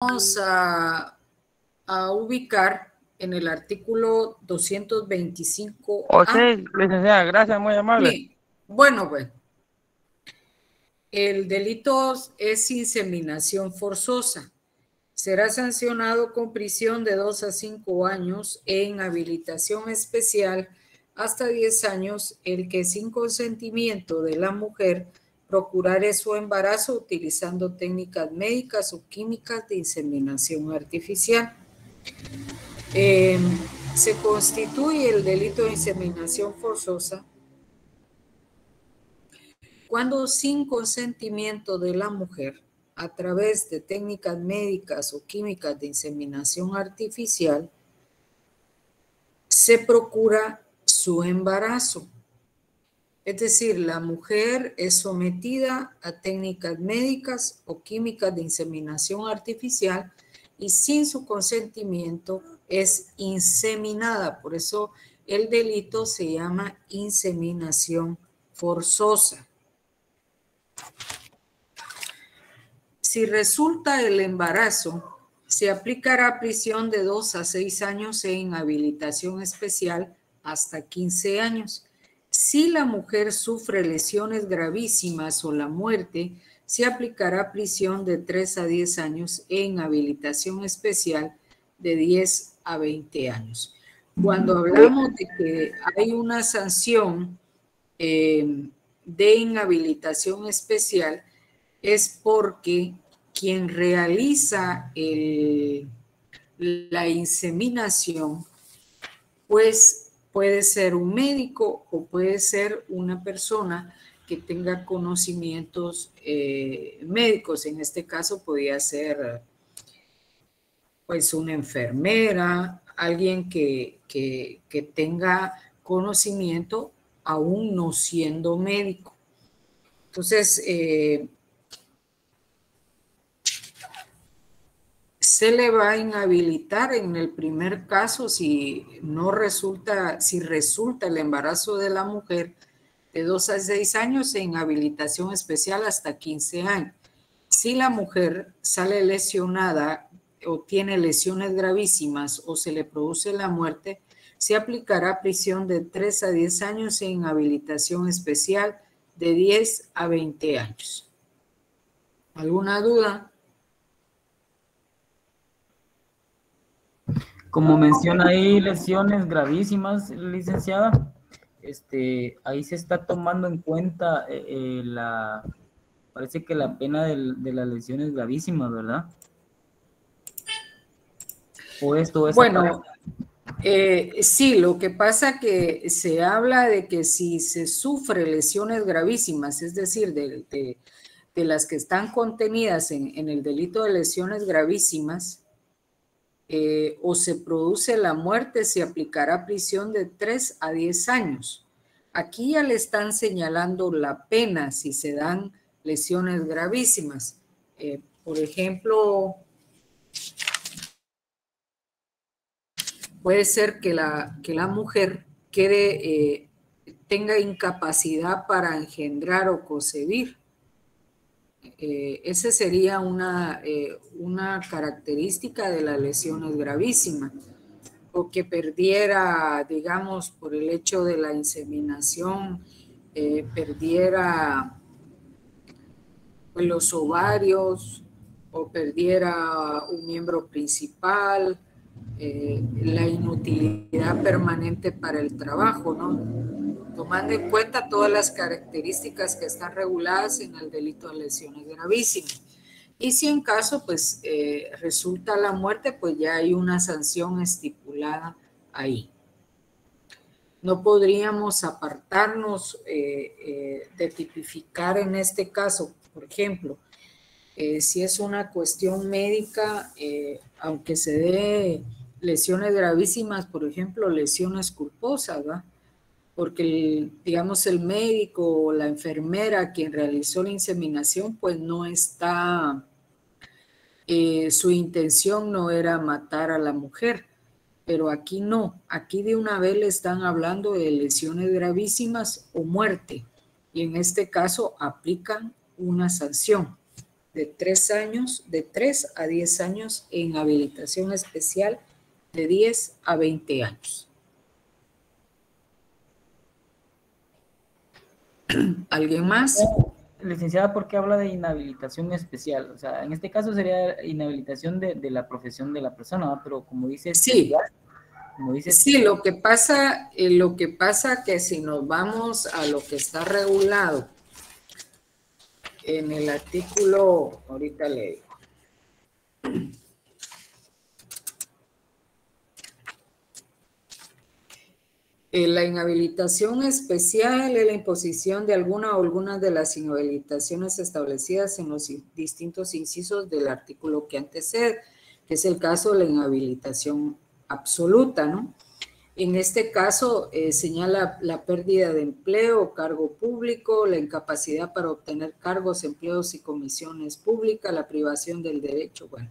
Vamos a ubicar en el artículo 225A. Ok, licenciada, gracias, muy amable. Sí, bueno, el delito es inseminación forzosa. Será sancionado con prisión de 2 a 5 años e inhabilitación especial hasta 10 años el que sin consentimiento de la mujer procurare su embarazo utilizando técnicas médicas o químicas de inseminación artificial. Se constituye el delito de inseminación forzosa cuando sin consentimiento de la mujer, a través de técnicas médicas o químicas de inseminación artificial, se procura su embarazo. Es decir, la mujer es sometida a técnicas médicas o químicas de inseminación artificial y sin su consentimiento es inseminada. Por eso el delito se llama inseminación forzosa. Si resulta el embarazo, se aplicará prisión de 2 a 6 años e inhabilitación especial hasta 15 años. Si la mujer sufre lesiones gravísimas o la muerte, se aplicará prisión de 3 a 10 años e inhabilitación especial de 10 a 20 años. Cuando hablamos de que hay una sanción de inhabilitación especial, es porque quien realiza la inseminación, pues puede ser un médico o puede ser una persona que tenga conocimientos médicos. En este caso podría ser pues una enfermera, alguien que tenga conocimiento aún no siendo médico. Entonces, se le va a inhabilitar en el primer caso si resulta el embarazo de la mujer de 2 a 6 años e inhabilitación especial hasta 15 años. Si la mujer sale lesionada o tiene lesiones gravísimas o se le produce la muerte, se aplicará prisión de 3 a 10 años e inhabilitación especial de 10 a 20 años. ¿Alguna duda? Como menciona ahí, lesiones gravísimas, licenciada, ahí se está tomando en cuenta parece que la pena de las lesiones gravísimas, ¿verdad? O esto es bueno, sí, lo que pasa que se habla de que si se sufre lesiones gravísimas, es decir, de las que están contenidas en el delito de lesiones gravísimas, o se produce la muerte, se aplicará prisión de 3 a 10 años. Aquí ya le están señalando la pena si se dan lesiones gravísimas. Por ejemplo, puede ser que la mujer tenga incapacidad para engendrar o concebir. Esa sería una característica de las lesiones gravísimas. O que perdiera, digamos, por el hecho de la inseminación, perdiera los ovarios o perdiera un miembro principal, la inutilidad permanente para el trabajo, ¿no? Tomando en cuenta todas las características que están reguladas en el delito de lesiones gravísimas. Y si en caso, pues, resulta la muerte, pues ya hay una sanción estipulada ahí. No podríamos apartarnos de tipificar en este caso, por ejemplo, si es una cuestión médica, aunque se dé lesiones gravísimas, por ejemplo, lesiones culposas, ¿va? Porque, digamos, el médico o la enfermera quien realizó la inseminación, pues no está, su intención no era matar a la mujer, pero aquí no, aquí de una vez le están hablando de lesiones gravísimas o muerte, y en este caso aplican una sanción. de 3 años, de 3 a 10 años, e inhabilitación especial de 10 a 20 años. ¿Alguien más? Licenciada, ¿por qué habla de inhabilitación especial? O sea, en este caso sería inhabilitación de la profesión de la persona, ¿no? Pero como dice Sí, especial, lo que pasa que si nos vamos a lo que está regulado en el artículo, ahorita le digo. La inhabilitación especial es la imposición de alguna o algunas de las inhabilitaciones establecidas en los distintos incisos del artículo que antecede, que es el caso de la inhabilitación absoluta, ¿no? En este caso señala la pérdida de empleo o cargo público, la incapacidad para obtener cargos, empleos y comisiones públicas, la privación del derecho, bueno,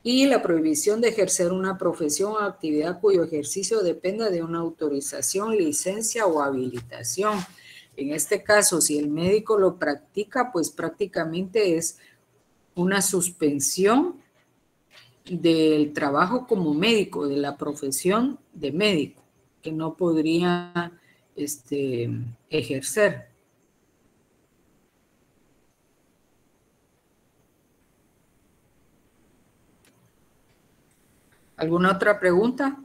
y la prohibición de ejercer una profesión o actividad cuyo ejercicio dependa de una autorización, licencia o habilitación. En este caso, si el médico lo practica, pues prácticamente es una suspensión del trabajo como médico, de la profesión de médico, que no podría ejercer. ¿Alguna otra pregunta?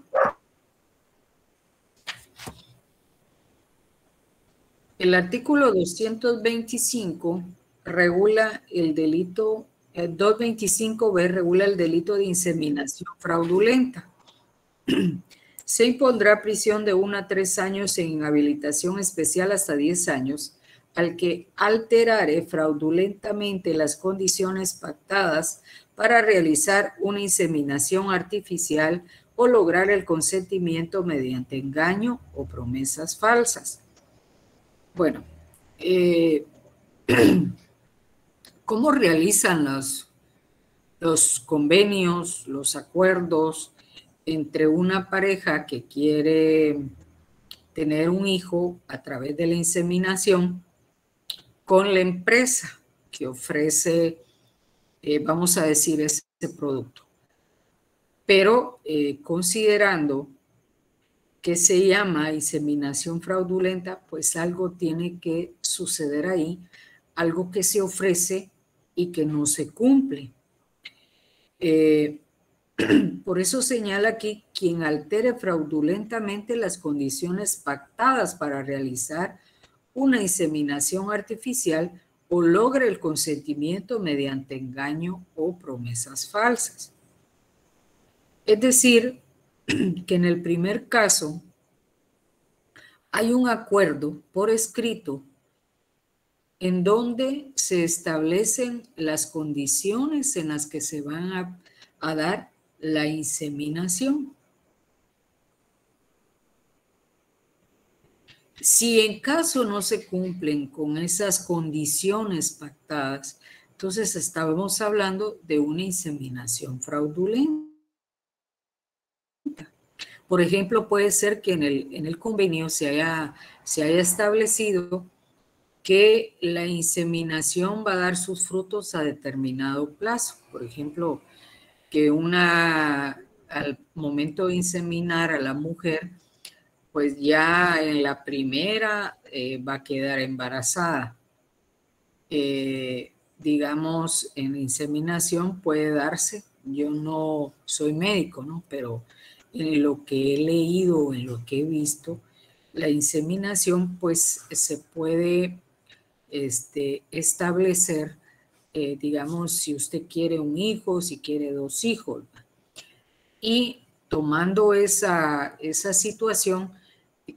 El artículo 225 regula el delito, el 225b regula el delito de inseminación fraudulenta. Se impondrá prisión de 1 a 3 años en inhabilitación especial hasta 10 años al que alterare fraudulentamente las condiciones pactadas para realizar una inseminación artificial o lograr el consentimiento mediante engaño o promesas falsas. Bueno, ¿cómo realizan los convenios, los acuerdos entre una pareja que quiere tener un hijo a través de la inseminación con la empresa que ofrece, vamos a decir, ese producto? Pero considerando que se llama inseminación fraudulenta, pues algo tiene que suceder ahí, algo que se ofrece y que no se cumple. Por eso señala aquí quien altere fraudulentamente las condiciones pactadas para realizar una inseminación artificial o logre el consentimiento mediante engaño o promesas falsas. Es decir, que en el primer caso hay un acuerdo por escrito en donde se establecen las condiciones en las que se van a dar la inseminación. Si en caso no se cumplen con esas condiciones pactadas, entonces estábamos hablando de una inseminación fraudulenta. Por ejemplo, puede ser que en el convenio se haya establecido que la inseminación va a dar sus frutos a determinado plazo. Por ejemplo, que al momento de inseminar a la mujer, pues ya en la primera va a quedar embarazada. Digamos, en inseminación puede darse, yo no soy médico, ¿no? Pero en lo que he leído, en lo que he visto, la inseminación pues se puede establecer, digamos, si usted quiere un hijo, si quiere 2 hijos. Y tomando esa situación,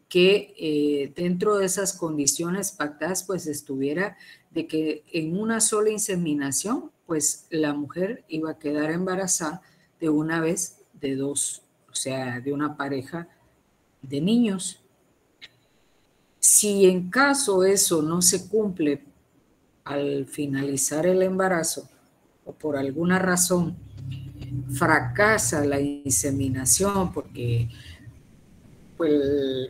que dentro de esas condiciones pactadas, pues estuviera de que en una sola inseminación, pues la mujer iba a quedar embarazada de una vez de 2, o sea, de una pareja de niños. Si en caso eso no se cumple al finalizar el embarazo o por alguna razón fracasa la inseminación porque pues,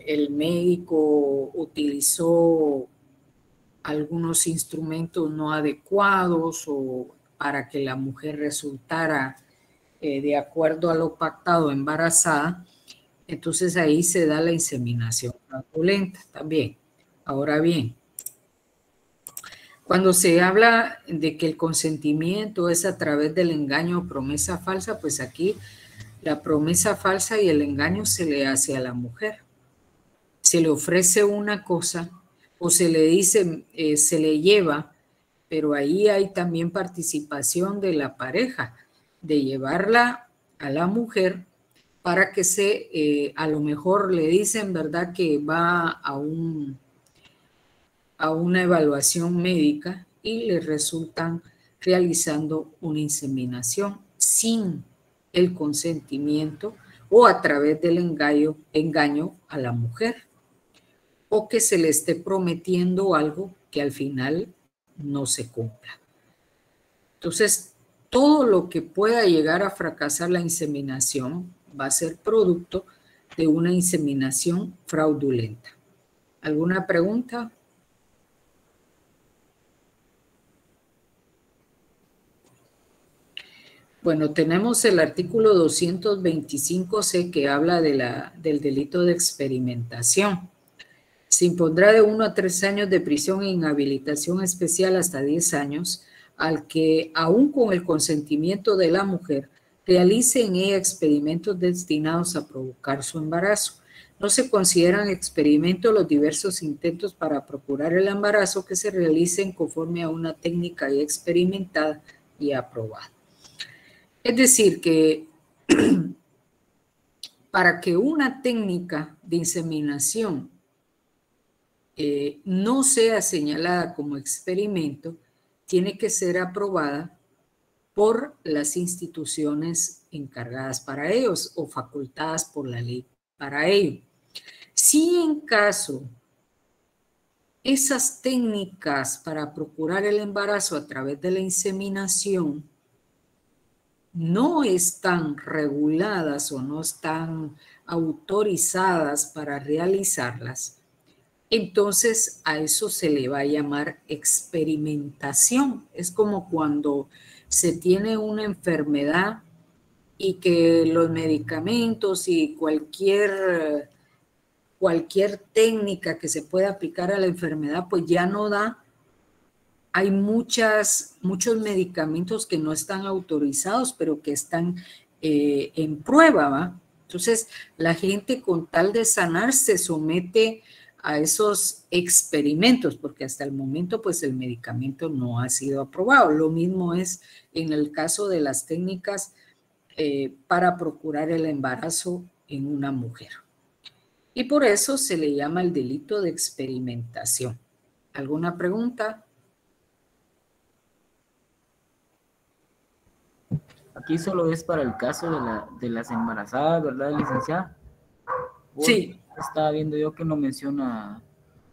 el médico utilizó algunos instrumentos no adecuados o para que la mujer resultara de acuerdo a lo pactado embarazada, entonces ahí se da la inseminación fraudulenta también. Ahora bien, cuando se habla de que el consentimiento es a través del engaño o promesa falsa, pues aquí la promesa falsa y el engaño se le hace a la mujer. Se le ofrece una cosa o se le dice, se le lleva, pero ahí hay también participación de la pareja, de llevarla a la mujer para que a lo mejor le dicen, ¿verdad?, que va a una evaluación médica y le resultan realizando una inseminación sin el consentimiento o a través del engaño a la mujer, o que se le esté prometiendo algo que al final no se cumpla. Entonces, todo lo que pueda llegar a fracasar la inseminación va a ser producto de una inseminación fraudulenta. ¿Alguna pregunta? Bueno, tenemos el artículo 225C que habla del delito de experimentación. Se impondrá de 1 a 3 años de prisión e inhabilitación especial hasta 10 años al que, aun con el consentimiento de la mujer, realice en ella experimentos destinados a provocar su embarazo. No se consideran experimentos los diversos intentos para procurar el embarazo que se realicen conforme a una técnica ya experimentada y aprobada. Es decir, que para que una técnica de inseminación no sea señalada como experimento, tiene que ser aprobada por las instituciones encargadas para ellos o facultadas por la ley para ello. Si en caso esas técnicas para procurar el embarazo a través de la inseminación no están reguladas o no están autorizadas para realizarlas, entonces a eso se le va a llamar experimentación. Es como cuando se tiene una enfermedad y que los medicamentos y cualquier técnica que se pueda aplicar a la enfermedad, pues ya no da. Hay muchos medicamentos que no están autorizados, pero que están en prueba, ¿va? Entonces, la gente con tal de sanar se somete a esos experimentos, porque hasta el momento, pues, el medicamento no ha sido aprobado. Lo mismo es en el caso de las técnicas para procurar el embarazo en una mujer. Y por eso se le llama el delito de experimentación. ¿Alguna pregunta? Aquí solo es para el caso de las embarazadas, ¿verdad, licenciada? Sí. Estaba viendo yo que no menciona,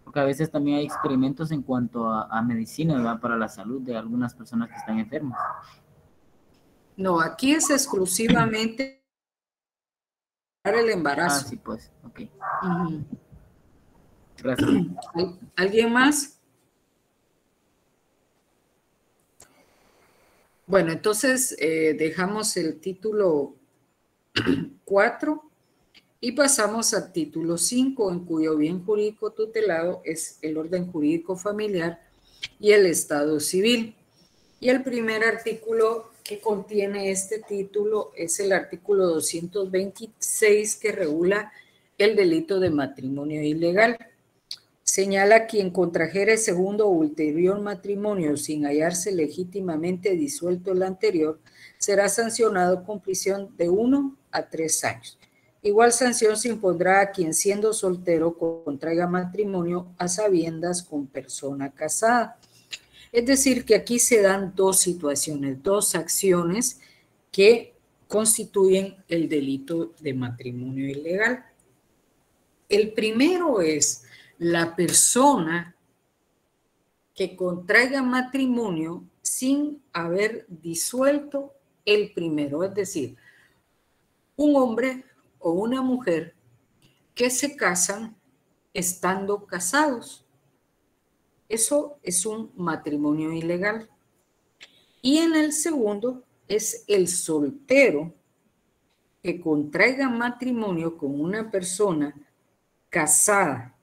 porque a veces también hay experimentos en cuanto a medicina, ¿verdad? Para la salud de algunas personas que están enfermas. No, aquí es exclusivamente para el embarazo. Ah, sí, pues, ok. Uh-huh. Gracias. ¿Alguien más? Bueno, entonces dejamos el título 4 y pasamos al título 5, en cuyo bien jurídico tutelado es el orden jurídico familiar y el estado civil. Y el primer artículo que contiene este título es el artículo 226, que regula el delito de matrimonio ilegal. Señala: quien contrajere segundo o ulterior matrimonio sin hallarse legítimamente disuelto el anterior, será sancionado con prisión de 1 a 3 años. Igual sanción se impondrá a quien, siendo soltero, contraiga matrimonio a sabiendas con persona casada. Es decir, que aquí se dan dos situaciones, dos acciones que constituyen el delito de matrimonio ilegal. El primero es la persona que contraiga matrimonio sin haber disuelto el primero, es decir, un hombre o una mujer que se casan estando casados. Eso es un matrimonio ilegal. Y en el segundo es el soltero que contraiga matrimonio con una persona casada,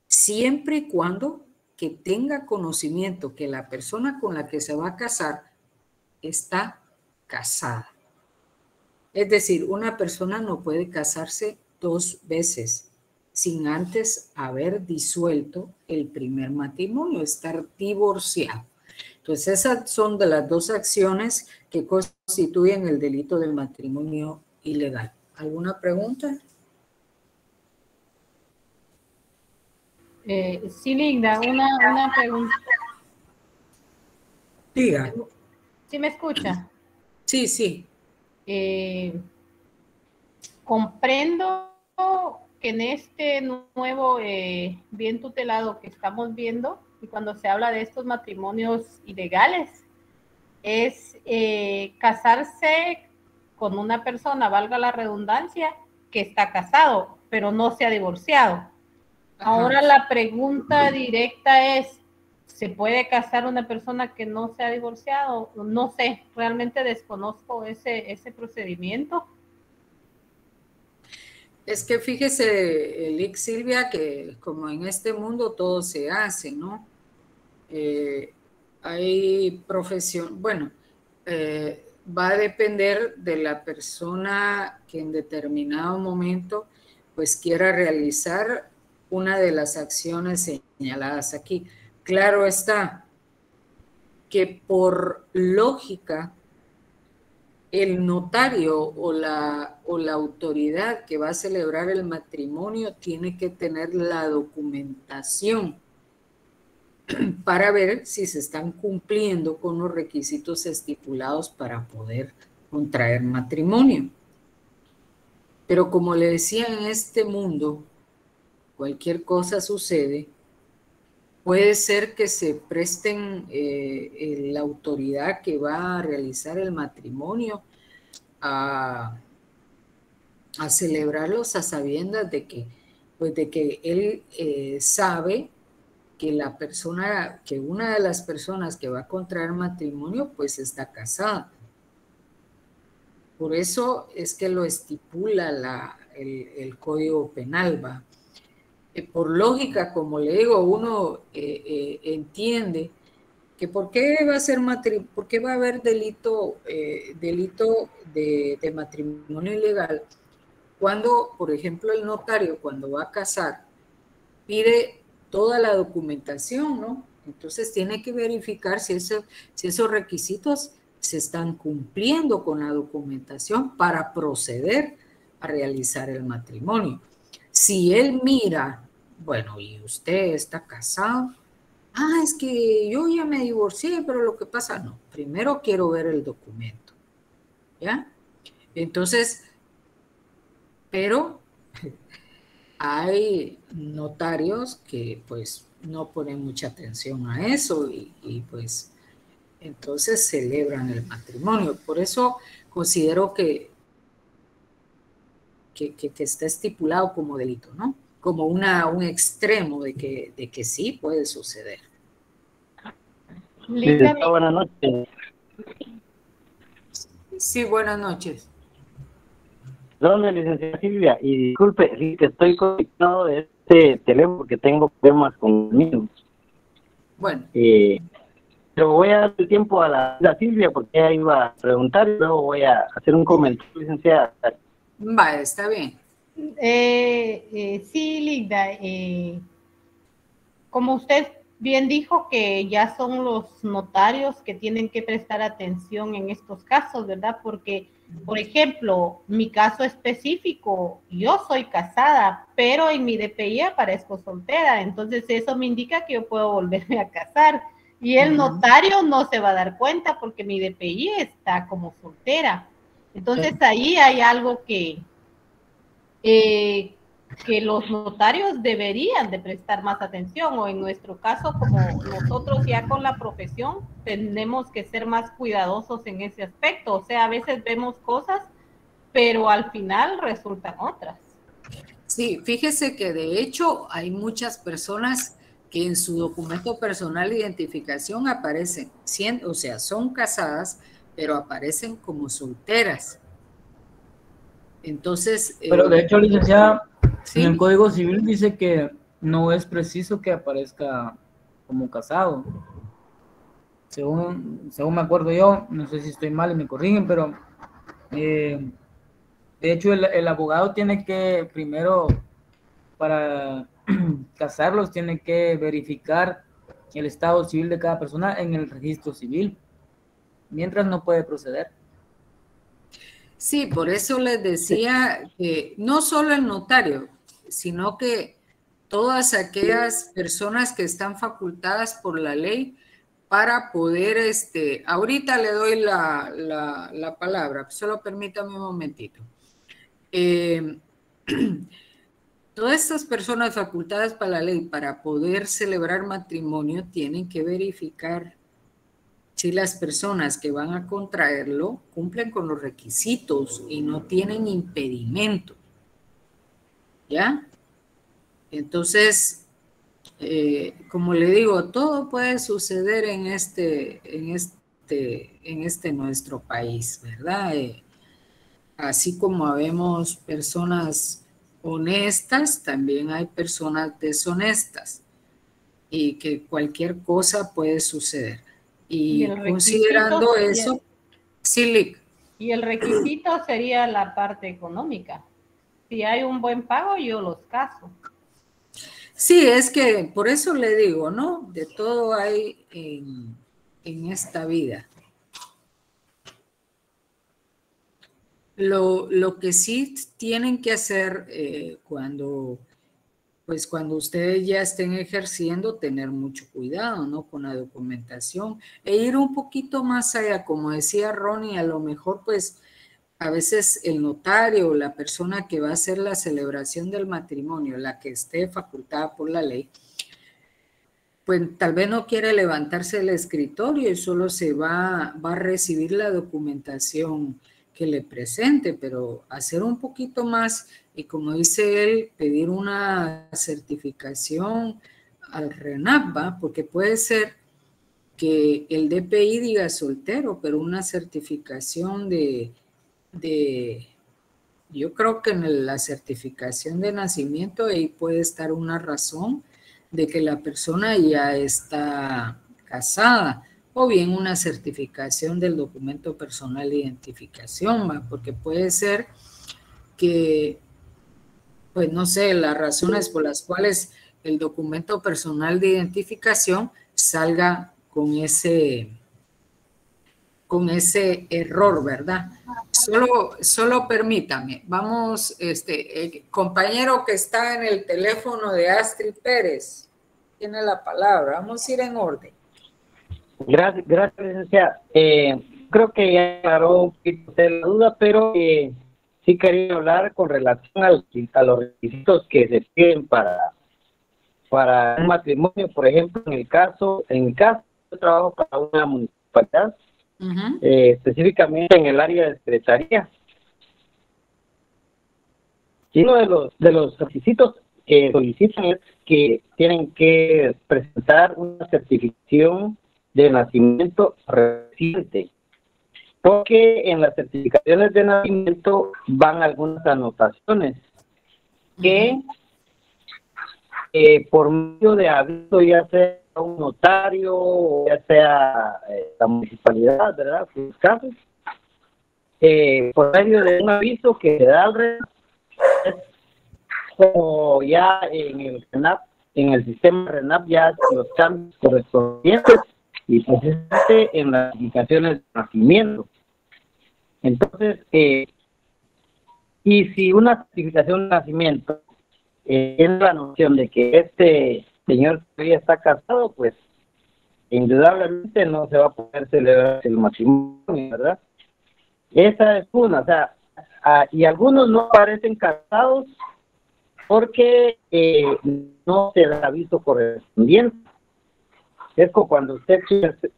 siempre y cuando que tenga conocimiento que la persona con la que se va a casar está casada. Es decir, una persona no puede casarse 2 veces sin antes haber disuelto el primer matrimonio, estar divorciado. Entonces, esas son de las 2 acciones que constituyen el delito del matrimonio ilegal. ¿Alguna pregunta? Sí, Linda, una pregunta. Diga. ¿Sí me escucha? Sí, sí. Comprendo que en este nuevo bien tutelado que estamos viendo, y cuando se habla de estos matrimonios ilegales, es casarse con una persona, valga la redundancia, que está casado, pero no se ha divorciado. Ahora la pregunta directa es, ¿se puede casar una persona que no se ha divorciado? No sé, realmente desconozco ese procedimiento. Es que fíjese, Lick Silvia, que como en este mundo todo se hace, ¿no? Hay profesión, bueno, va a depender de la persona que en determinado momento pues quiera realizar una de las acciones señaladas aquí. Claro está que por lógica el notario o la autoridad que va a celebrar el matrimonio tiene que tener la documentación para ver si se están cumpliendo con los requisitos estipulados para poder contraer matrimonio. Pero como le decía, en este mundo cualquier cosa sucede. Puede ser que se presten la autoridad que va a realizar el matrimonio a celebrarlos a sabiendas de que, pues de que él sabe que la persona, que una de las personas que va a contraer matrimonio, pues está casada. Por eso es que lo estipula el Código Penal, ¿va? Por lógica, como le digo, uno entiende que por qué va a haber delito de matrimonio ilegal cuando, por ejemplo, el notario cuando va a casar pide toda la documentación, ¿no? Entonces tiene que verificar si esos requisitos se están cumpliendo con la documentación para proceder a realizar el matrimonio. Si él mira, bueno, y usted está casado, es que yo ya me divorcié, pero lo que pasa, no, primero quiero ver el documento, ¿ya? Entonces, pero hay notarios que pues no ponen mucha atención a eso y pues entonces celebran el matrimonio. Por eso considero que está estipulado como delito, ¿no? Como un extremo de que sí puede suceder. Buenas noches. Sí, buenas noches. ¿Dónde, licenciada Silvia? Y disculpe, sí que estoy conectado de este teléfono porque tengo problemas con el mío. Bueno. Pero voy a dar el tiempo a la Silvia porque ella iba a preguntar y luego voy a hacer un comentario, licenciada. Vale, está bien. Sí, Linda. Como usted bien dijo que ya son los notarios que tienen que prestar atención en estos casos, ¿verdad? Porque, por ejemplo, mi caso específico, yo soy casada, pero en mi DPI aparezco soltera, entonces eso me indica que yo puedo volverme a casar y el notario no se va a dar cuenta porque mi DPI está como soltera. Entonces ahí hay algo que los notarios deberían de prestar más atención, o en nuestro caso, como nosotros ya con la profesión, tenemos que ser más cuidadosos en ese aspecto. O sea, a veces vemos cosas, pero al final resultan otras. Sí, fíjese que de hecho hay muchas personas que en su documento personal de identificación aparecen, o sea, son casadas, pero aparecen como solteras. Entonces... Pero de hecho, licenciada, ¿sí? en el Código Civil dice que no es preciso que aparezca como casado. Según me acuerdo yo, no sé si estoy mal y me corrigen, pero de hecho el abogado tiene que primero, para casarlos, tiene que verificar el estado civil de cada persona en el registro civil, mientras no puede proceder. Sí, por eso les decía que no solo el notario, sino que todas aquellas personas que están facultadas por la ley para poder, ahorita le doy la palabra, solo permítame un momentito. Todas estas personas facultadas para la ley para poder celebrar matrimonio tienen que verificar si las personas que van a contraerlo cumplen con los requisitos y no tienen impedimento. ¿Ya? Entonces, como le digo, todo puede suceder en nuestro país, ¿verdad? Así como habemos personas honestas, también hay personas deshonestas y que cualquier cosa puede suceder. Y considerando eso, sí, Lic. Y el requisito sería la parte económica. Si hay un buen pago, yo los caso. Sí, es que por eso le digo, ¿no? De todo hay en esta vida. Lo que sí tienen que hacer cuando ustedes ya estén ejerciendo, tener mucho cuidado, ¿no? Con la documentación e ir un poquito más allá, como decía Ronnie, a lo mejor pues a veces el notario o la persona que va a hacer la celebración del matrimonio, la que esté facultada por la ley, pues tal vez no quiere levantarse del escritorio y solo se va a recibir la documentación que le presente, pero hacer un poquito más y como dice él, pedir una certificación al RENAP, ¿va? Porque puede ser que el DPI diga soltero, pero una certificación yo creo que en la certificación de nacimiento ahí puede estar una razón de que la persona ya está casada, o bien una certificación del documento personal de identificación, ¿va? Porque puede ser que, pues no sé, las razones por las cuales el documento personal de identificación salga con ese error, ¿verdad? Solo permítame, vamos, el compañero que está en el teléfono de Astrid Pérez, tiene la palabra, vamos a ir en orden. Gracias, licenciada. Creo que ya aclaró un poquito la duda, pero sí quería hablar con relación a los requisitos que se piden para un matrimonio. Por ejemplo, en el caso, yo trabajo para una municipalidad, específicamente en el área de secretaría. Y uno de los requisitos que solicitan es que tienen que presentar una certificación de nacimiento reciente, porque en las certificaciones de nacimiento van algunas anotaciones que por medio de aviso, ya sea un notario o ya sea la municipalidad, ¿verdad? En los casos, por medio de un aviso que da al RENAP, como ya en el RENAP, en el sistema RENAP ya los cambios correspondientes y precisamente en las indicaciones de nacimiento. Entonces, y si una certificación de nacimiento tiene la noción de que este señor todavía está casado, pues indudablemente no se va a poder celebrar el matrimonio, ¿verdad? Esa es una, o sea, y algunos no parecen casados porque no se da aviso correspondiente. Es como cuando usted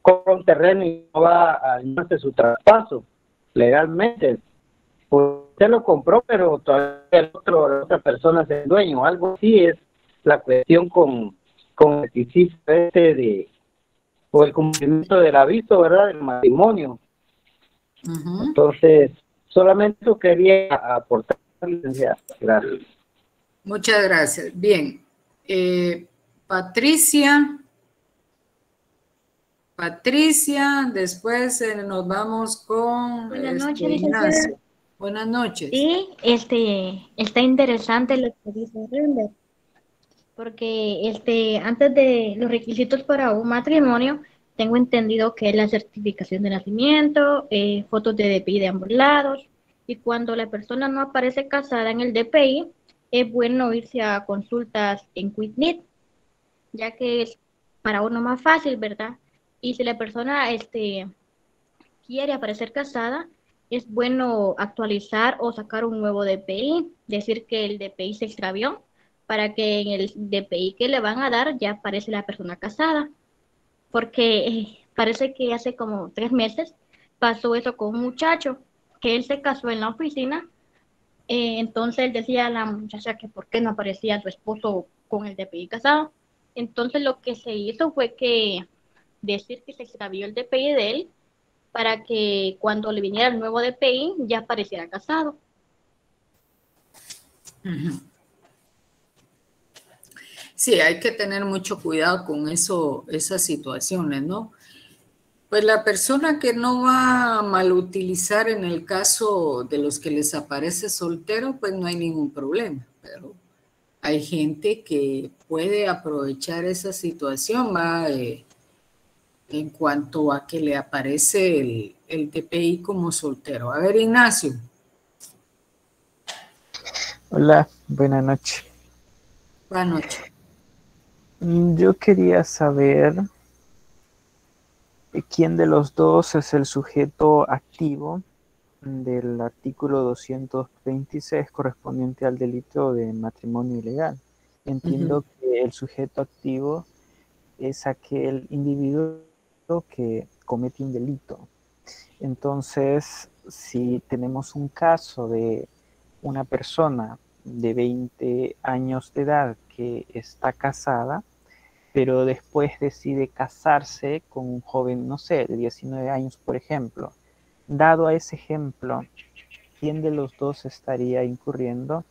compra un terreno y no va a hacer su traspaso legalmente. Pues usted lo compró, pero todavía la otra persona es el dueño. Algo así es la cuestión con con el requisito o el cumplimiento del aviso, ¿verdad? Del matrimonio. Entonces, solamente eso quería aportar, licenciada. Gracias. Muchas gracias. Bien. Patricia, después nos vamos con Buenas noches, licenciada. Ignacio. Buenas noches. Sí, está interesante lo que dice Render, porque antes de los requisitos para un matrimonio, tengo entendido que es la certificación de nacimiento, fotos de DPI de ambos lados, y cuando la persona no aparece casada en el DPI, es bueno irse a consultas en QuickNet, ya que es para uno más fácil, ¿verdad? Y si la persona quiere aparecer casada, es bueno actualizar o sacar un nuevo DPI, decir que el DPI se extravió, para que en el DPI que le van a dar ya aparece la persona casada, porque parece que hace como 3 meses pasó eso con un muchacho, que él se casó en la oficina, entonces él decía a la muchacha que por qué no aparecía su esposo con el DPI casado. Entonces lo que se hizo fue que decir que se extravió el DPI de él, para que cuando le viniera el nuevo DPI ya pareciera casado. Sí, hay que tener mucho cuidado con esas situaciones, ¿no? Pues la persona que no va a malutilizar en el caso de los que les aparece soltero, pues no hay ningún problema, pero hay gente que puede aprovechar esa situación, va, en cuanto a que le aparece el DPI como soltero. A ver, Ignacio. Hola, buenas noches. Buenas noches. Yo quería saber quién de los dos es el sujeto activo del artículo 226 correspondiente al delito de matrimonio ilegal. Entiendo que el sujeto activo es aquel individuo que comete un delito. Entonces, si tenemos un caso de una persona de 20 años de edad que está casada, pero después decide casarse con un joven, no sé, de 19 años, por ejemplo. Dado a ese ejemplo, ¿quién de los dos estaría incurriendo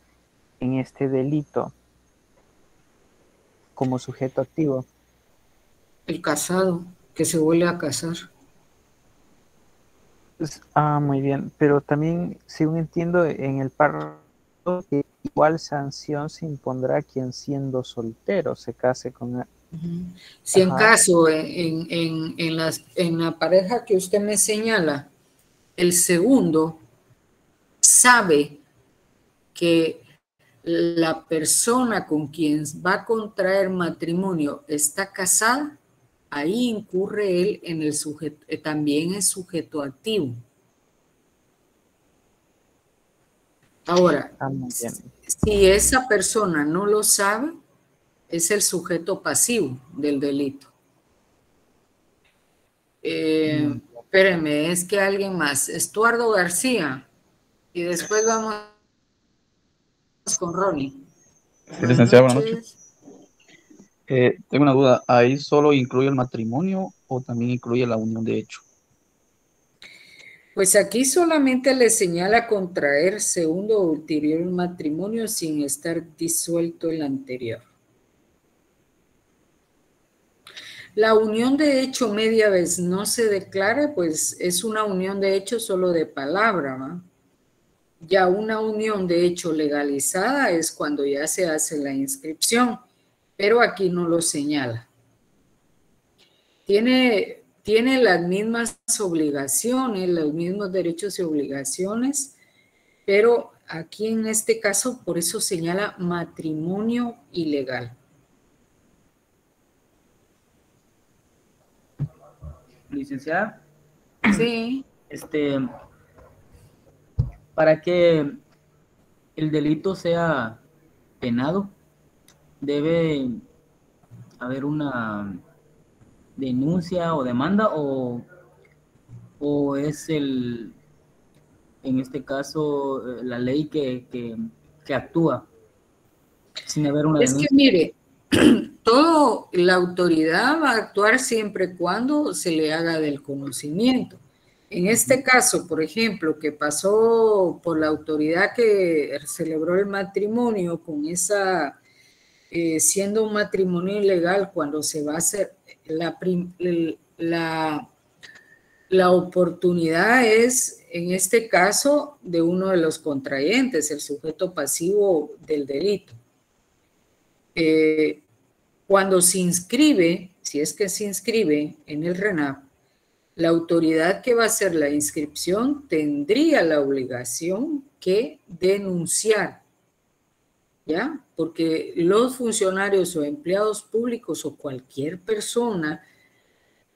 en este delito como sujeto activo? El casado, que se vuelve a casar. Muy bien, pero también, según entiendo, en el párrafo que igual sanción se impondrá a quien siendo soltero se case con... Si en caso, en la pareja que usted me señala, el segundo sabe que la persona con quien va a contraer matrimonio está casada, ahí incurre él en el sujeto, también es sujeto activo. Ahora, si esa persona no lo sabe, es el sujeto pasivo del delito. Espérenme, es que alguien más, Estuardo García, y después vamos con Ronnie. Sí, licenciado, buenas noches. Tengo una duda, ¿ahí solo incluye el matrimonio o también incluye la unión de hecho? Pues aquí solamente le señala contraer segundo o ulterior matrimonio sin estar disuelto el anterior. La unión de hecho media vez no se declara, pues es una unión de hecho solo de palabra, ¿va? Ya una unión de hecho legalizada es cuando ya se hace la inscripción, pero aquí no lo señala. Tiene las mismas obligaciones, los mismos derechos y obligaciones, pero aquí en este caso por eso señala matrimonio ilegal. Licenciada. Sí. Para que el delito sea penado, debe haber una denuncia o demanda o es en este caso la ley que actúa sin haber una denuncia. Es que mire, todo, la autoridad va a actuar siempre cuando se le haga del conocimiento. En este caso, por ejemplo, que pasó por la autoridad que celebró el matrimonio con esa, siendo un matrimonio ilegal, cuando se va a hacer la oportunidad es, en este caso, de uno de los contrayentes, el sujeto pasivo del delito. Cuando se inscribe, si es que se inscribe en el RENAP, la autoridad que va a hacer la inscripción tendría la obligación que denunciar, ¿ya? Porque los funcionarios o empleados públicos o cualquier persona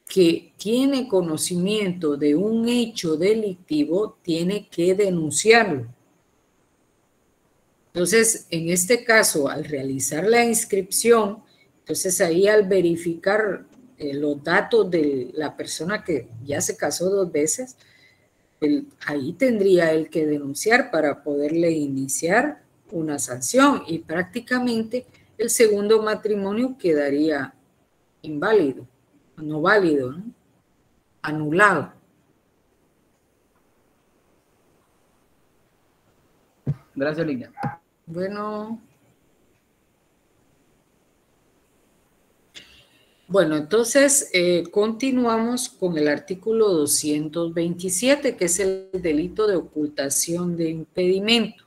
que tiene conocimiento de un hecho delictivo tiene que denunciarlo. Entonces, en este caso, al realizar la inscripción, entonces ahí al verificar los datos de la persona que ya se casó 2 veces, ahí tendría él que denunciar para poderle iniciar una sanción y prácticamente el segundo matrimonio quedaría inválido, no válido, ¿no? Anulado. Gracias, Lidia. Bueno, entonces continuamos con el artículo 227, que es el delito de ocultación de impedimento.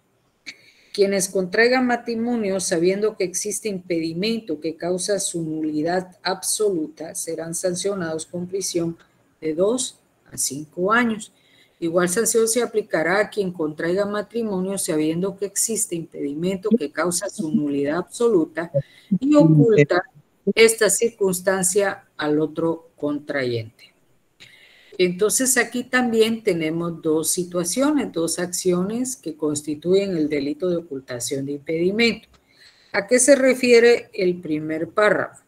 Quienes contraigan matrimonio sabiendo que existe impedimento que causa su nulidad absoluta serán sancionados con prisión de 2 a 5 años. Igual sanción se aplicará a quien contraiga matrimonio sabiendo que existe impedimento que causa su nulidad absoluta y oculta esta circunstancia al otro contrayente. Entonces aquí también tenemos 2 situaciones, 2 acciones que constituyen el delito de ocultación de impedimento. ¿A qué se refiere el primer párrafo?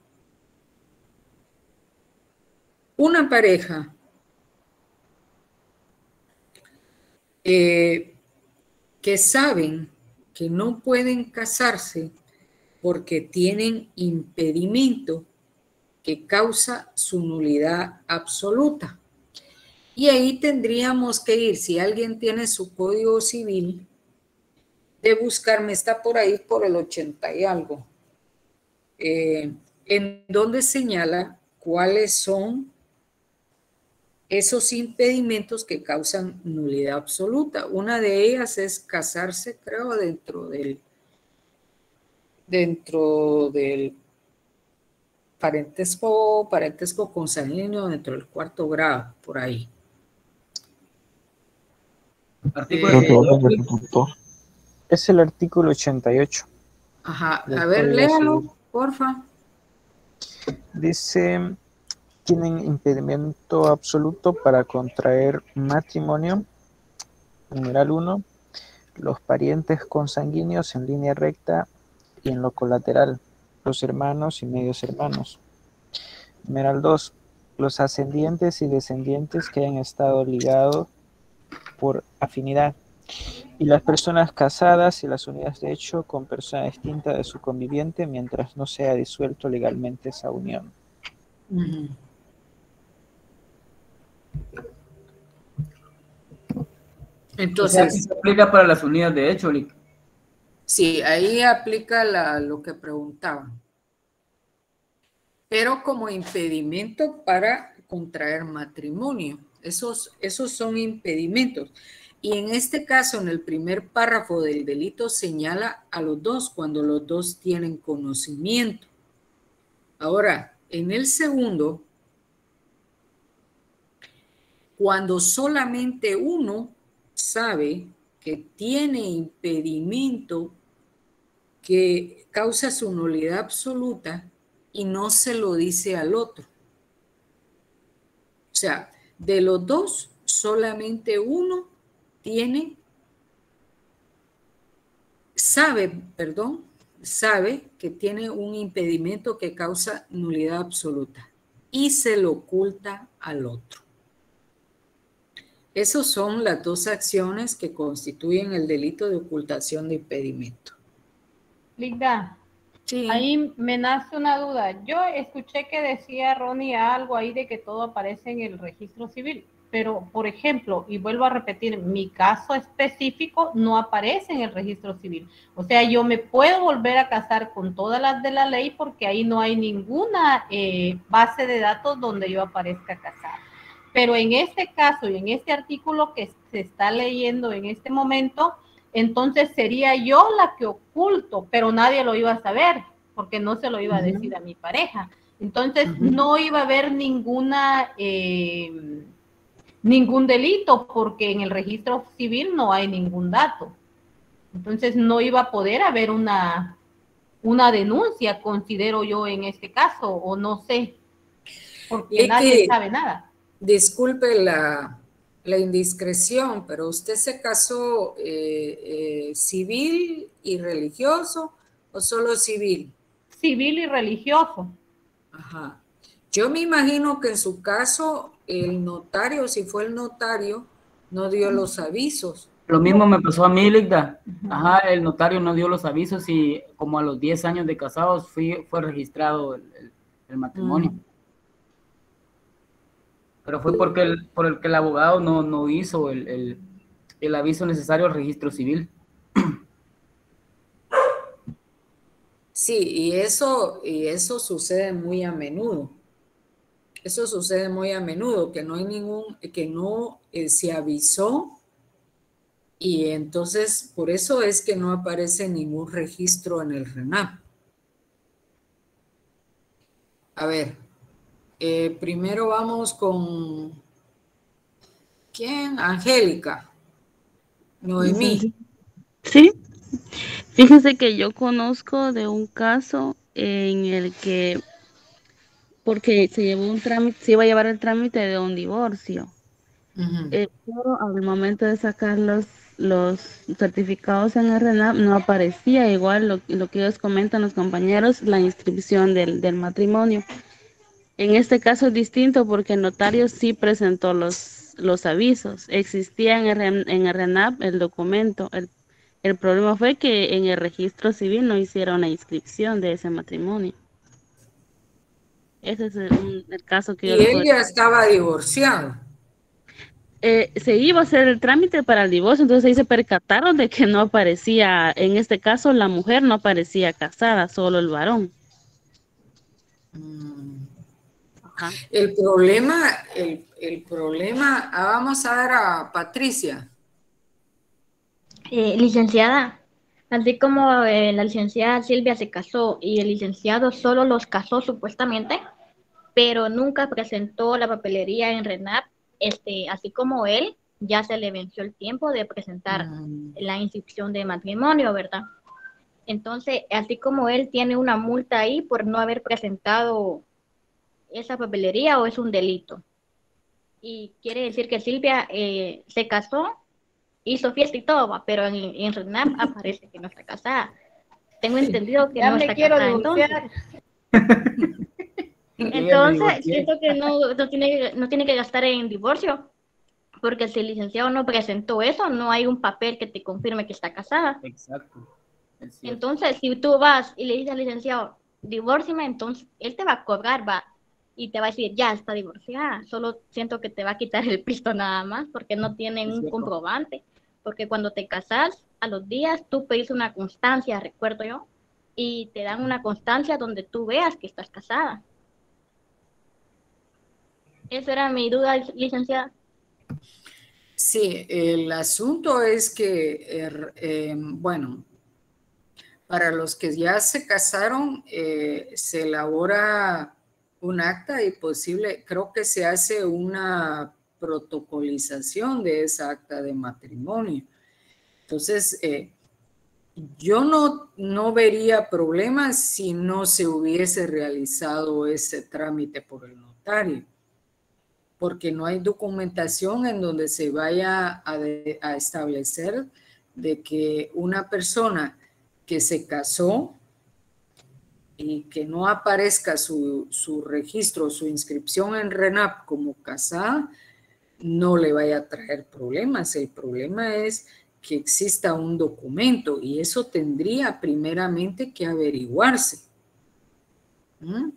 Una pareja que saben que no pueden casarse porque tienen impedimento que causa su nulidad absoluta. Y ahí tendríamos que ir, si alguien tiene su código civil, de buscarme, está por ahí por el 80 y algo, en donde señala cuáles son esos impedimentos que causan nulidad absoluta. Una de ellas es casarse, creo, dentro del parentesco consanguíneo dentro del 4º grado, por ahí. Es el artículo 88. Ajá, a ver, léalo, porfa. Dice, tienen impedimento absoluto para contraer matrimonio. Numeral 1, los parientes consanguíneos en línea recta y en lo colateral, los hermanos y medios hermanos. Numeral 2, los ascendientes y descendientes que hayan estado ligados por afinidad, y las personas casadas y las unidas de hecho con persona distinta de su conviviente mientras no sea disuelto legalmente esa unión. Entonces, o sea, ¿se aplica para las unidas de hecho, Lic? Sí, ahí aplica lo que preguntaba. Pero como impedimento para contraer matrimonio. Esos son impedimentos. Y en este caso, en el primer párrafo del delito, señala a los 2 cuando los 2 tienen conocimiento. Ahora, en el segundo, cuando solamente uno sabe que tiene impedimento que causa su nulidad absoluta y no se lo dice al otro. O sea, de los 2, solamente uno sabe que tiene un impedimento que causa nulidad absoluta y se lo oculta al otro. Esas son las 2 acciones que constituyen el delito de ocultación de impedimento. Ligda, Sí. Ahí me nace una duda. Yo escuché que decía Ronnie algo ahí de que todo aparece en el registro civil, pero por ejemplo, y vuelvo a repetir, mi caso específico no aparece en el registro civil. O sea, yo me puedo volver a casar con todas las de la ley porque ahí no hay ninguna base de datos donde yo aparezca casada. Pero en este caso y en este artículo que se está leyendo en este momento, entonces sería yo la que oculto, pero nadie lo iba a saber, porque no se lo iba a decir a mi pareja. Entonces no iba a haber ningún delito, porque en el registro civil no hay ningún dato. Entonces no iba a poder haber una denuncia, considero yo en este caso, o no sé, porque nadie sabe nada. Disculpe la indiscreción, pero ¿usted se casó civil y religioso o solo civil? Civil y religioso. Ajá. Yo me imagino que en su caso el notario, si fue el notario, no dio los avisos. Lo mismo me pasó a mí, Ligda. Ajá, el notario no dio los avisos y como a los 10 años de casados fue registrado el matrimonio. Pero fue por el que el abogado no hizo el aviso necesario al registro civil. Sí, y eso sucede muy a menudo. Eso sucede muy a menudo, que no hay se avisó, y entonces por eso es que no aparece ningún registro en el RENAP. A ver, primero vamos con ¿quién? Angélica. Noemí. Sí, fíjense que yo conozco de un caso en el que, porque se llevó un trámite, se iba a llevar el trámite de un divorcio, pero al momento de sacar los certificados en el RENAP no aparecía igual lo que ellos comentan los compañeros, la inscripción del matrimonio. En este caso es distinto porque el notario sí presentó los avisos. Existía en el RENAP el documento. El problema fue que en el registro civil no hicieron la inscripción de ese matrimonio. Ese es el caso que yo Y él ya estaba divorciado. Se iba a hacer el trámite para el divorcio, entonces ahí se percataron de que no aparecía, en este caso la mujer no aparecía casada, solo el varón. Ajá. El problema, vamos a ver a Patricia. Licenciada, así como la licenciada Silvia se casó y el licenciado solo los casó supuestamente, pero nunca presentó la papelería en RENAP, así como él, ya se le venció el tiempo de presentar la inscripción de matrimonio, ¿verdad? Entonces, así como él tiene una multa ahí por no haber presentado esa papelería, o es un delito. Y quiere decir que Silvia se casó, hizo fiesta y todo, pero en RENAP aparece que no está casada. Tengo entendido que ya no me está quiero casada divorciar. Entonces, siento que no tiene que gastar en divorcio, porque si el licenciado no presentó eso, no hay un papel que te confirme que está casada. Exacto. Entonces, si tú vas y le dices al licenciado, divórciame, entonces él te va a cobrar, y te va a decir, ya está divorciada. Solo siento que te va a quitar el pisto nada más, porque no tienen un comprobante. Porque cuando te casas, a los días tú pedís una constancia, recuerdo yo, y te dan una constancia donde tú veas que estás casada. Esa era mi duda, licenciada. Sí, el asunto es que, bueno, para los que ya se casaron, se elabora un acta y creo que se hace una protocolización de esa acta de matrimonio. Entonces, yo no vería problemas si no se hubiese realizado ese trámite por el notario, porque no hay documentación en donde se vaya a establecer de que una persona que se casó y que no aparezca su registro, su inscripción en RENAP como casada, no le vaya a traer problemas. El problema es que exista un documento, y eso tendría primeramente que averiguarse. ¿Mm?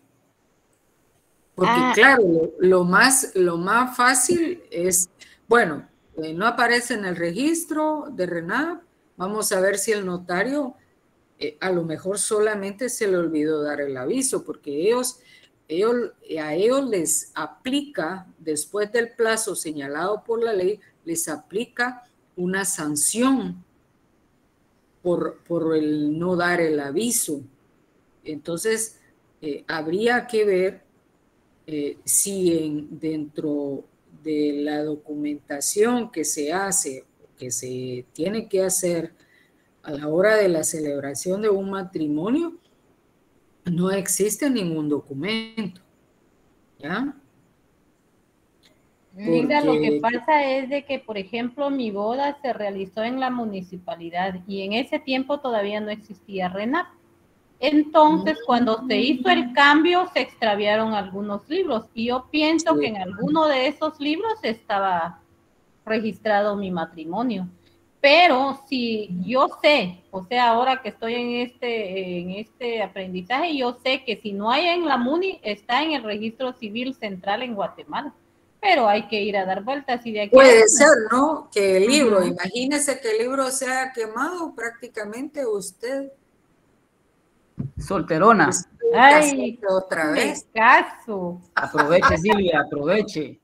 Porque claro, lo más fácil es, bueno, no aparece en el registro de RENAP, vamos a ver si el notario a lo mejor solamente se le olvidó dar el aviso, porque a ellos les aplica, después del plazo señalado por la ley, les aplica una sanción por el no dar el aviso. Entonces, habría que ver si dentro de la documentación que se hace, que se tiene que hacer a la hora de la celebración de un matrimonio, no existe ningún documento, ¿ya? Linda, lo que pasa es de que, por ejemplo, mi boda se realizó en la municipalidad y en ese tiempo todavía no existía RENAP. Entonces, cuando se hizo el cambio, se extraviaron algunos libros y yo pienso que en alguno de esos libros estaba registrado mi matrimonio. Pero si yo sé, o sea, ahora que estoy en este aprendizaje, yo sé que si no hay en la MUNI, está en el Registro Civil Central en Guatemala. Pero hay que ir a dar vueltas y de aquí puede ser, ¿no? Que el libro, imagínese que el libro sea quemado, prácticamente usted solterona. Ay, otra vez. Caso. Aproveche, Silvia, aproveche.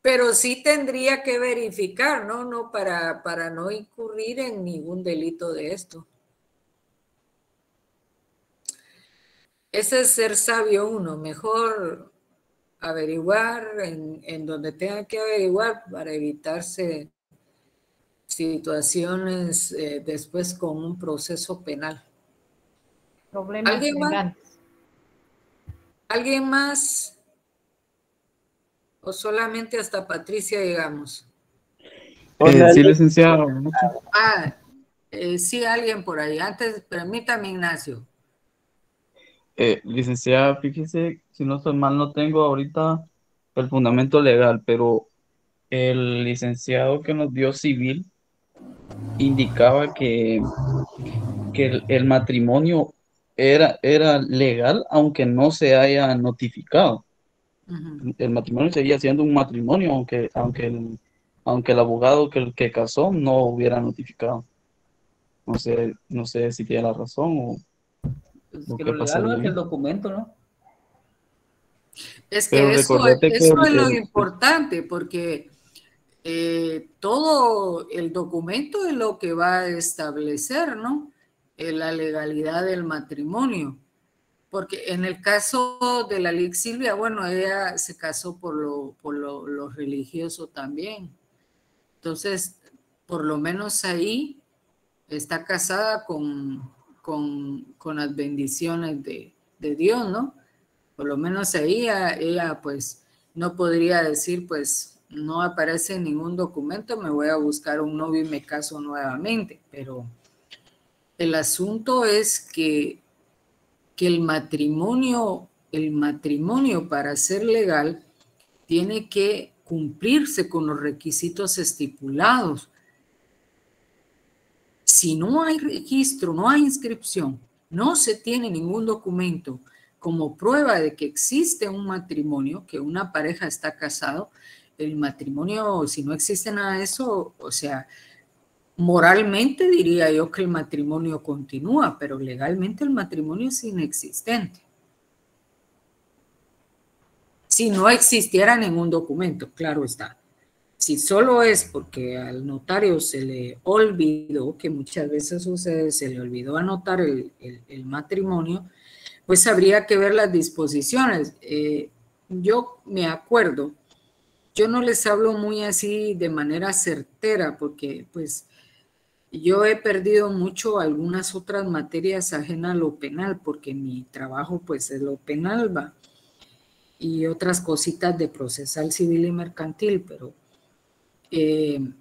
Pero sí tendría que verificar, ¿no? No para no incurrir en ningún delito de esto. Ese es ser sabio uno, mejor averiguar en donde tenga que averiguar para evitarse situaciones después con un proceso penal. Problemas ¿Alguien más? legales. ¿Alguien más? ¿O solamente hasta Patricia llegamos? Sí, licenciado. Sí, alguien por ahí. Antes, permítame, Ignacio. Licenciada, fíjese, si no estoy mal, no tengo ahorita el fundamento legal, pero el licenciado que nos dio civil indicaba que el matrimonio era legal aunque no se haya notificado. El matrimonio seguía siendo un matrimonio aunque el abogado que casó no hubiera notificado. No sé si tiene la razón o que qué lo legal no pasaría es ahí. el documento, ¿no? Es que Pero eso recordate que es lo importante, porque todo el documento es lo que va a establecer, ¿no? La legalidad del matrimonio. Porque en el caso de la Lic Silvia, bueno, ella se casó por lo religioso también. Entonces, por lo menos ahí está casada con las bendiciones de Dios, ¿no? Por lo menos ahí ella pues no podría decir, pues no aparece en ningún documento, me voy a buscar un novio y me caso nuevamente. Pero el asunto es que el matrimonio para ser legal tiene que cumplirse con los requisitos estipulados. Si no hay registro, no hay inscripción, no se tiene ningún documento como prueba de que existe un matrimonio, que una pareja está casado, el matrimonio, si no existe nada de eso, o sea, moralmente diría yo que el matrimonio continúa, pero legalmente el matrimonio es inexistente. Si no existiera ningún documento, claro está. Si solo es porque al notario se le olvidó, que muchas veces sucede, se le olvidó anotar el matrimonio, pues habría que ver las disposiciones. Yo me acuerdo, yo no les hablo muy así de manera certera, porque pues yo he perdido mucho algunas otras materias ajenas a lo penal, porque mi trabajo pues es lo penal, va, y otras cositas de procesal civil y mercantil, pero el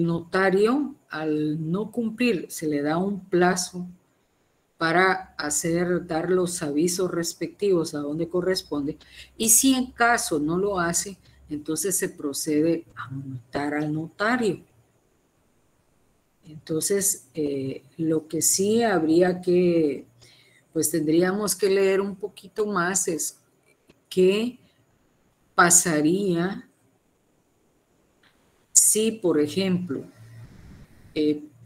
notario, al no cumplir, se le da un plazo para dar los avisos respectivos a donde corresponde, y si en caso no lo hace, entonces se procede a multar al notario. Entonces, lo que sí habría que, pues tendríamos que leer un poquito más es qué pasaría si, por ejemplo,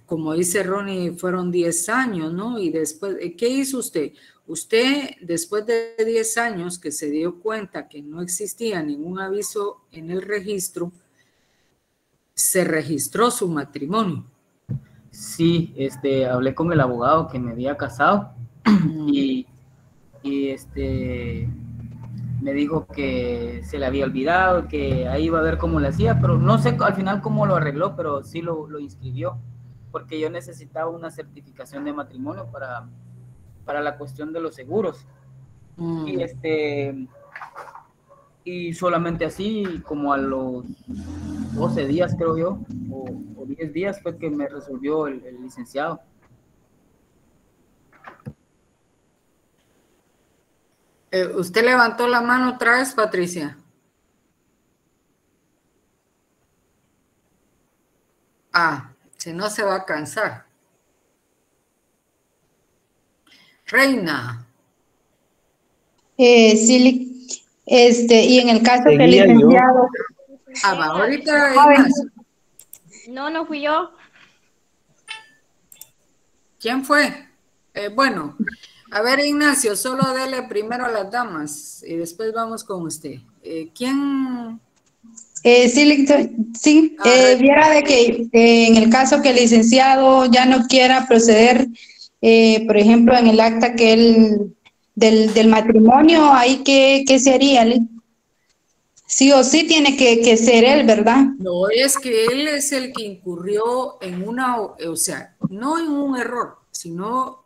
como dice Ronnie, fueron 10 años, ¿no? Y después, ¿qué hizo usted? Usted, después de 10 años que se dio cuenta que no existía ningún aviso en el registro, se registró su matrimonio. Sí, hablé con el abogado que me había casado y me dijo que se le había olvidado, que ahí iba a ver cómo lo hacía, pero no sé al final cómo lo arregló, pero sí lo inscribió, porque yo necesitaba una certificación de matrimonio para la cuestión de los seguros. Y solamente así, como a los 12 días, creo yo, o 10 días, fue que me resolvió el licenciado. ¿Usted levantó la mano otra vez, Patricia? Si no se va a cansar. Reina. Sí, y en el caso que el licenciado... Ahorita Ignacio. No fui yo. ¿Quién fue? Bueno, a ver, Ignacio, solo dele primero a las damas y después vamos con usted. ¿Quién? Sí, viera de que en el caso que el licenciado ya no quiera proceder, por ejemplo, en el acta que él del matrimonio, ahí ¿qué se haría? Sí o sí tiene que ser él, ¿verdad? No, es que él es el que incurrió en o sea, no en un error, sino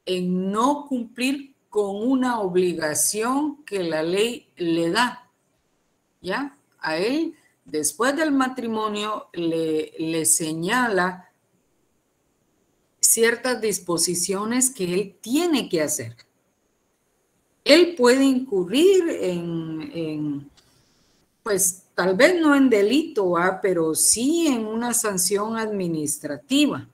en no cumplir con una obligación que la ley le da, ¿ya? A él, después del matrimonio, le señala ciertas disposiciones que él tiene que hacer. Él puede incurrir pues tal vez no en delito, pero sí en una sanción administrativa.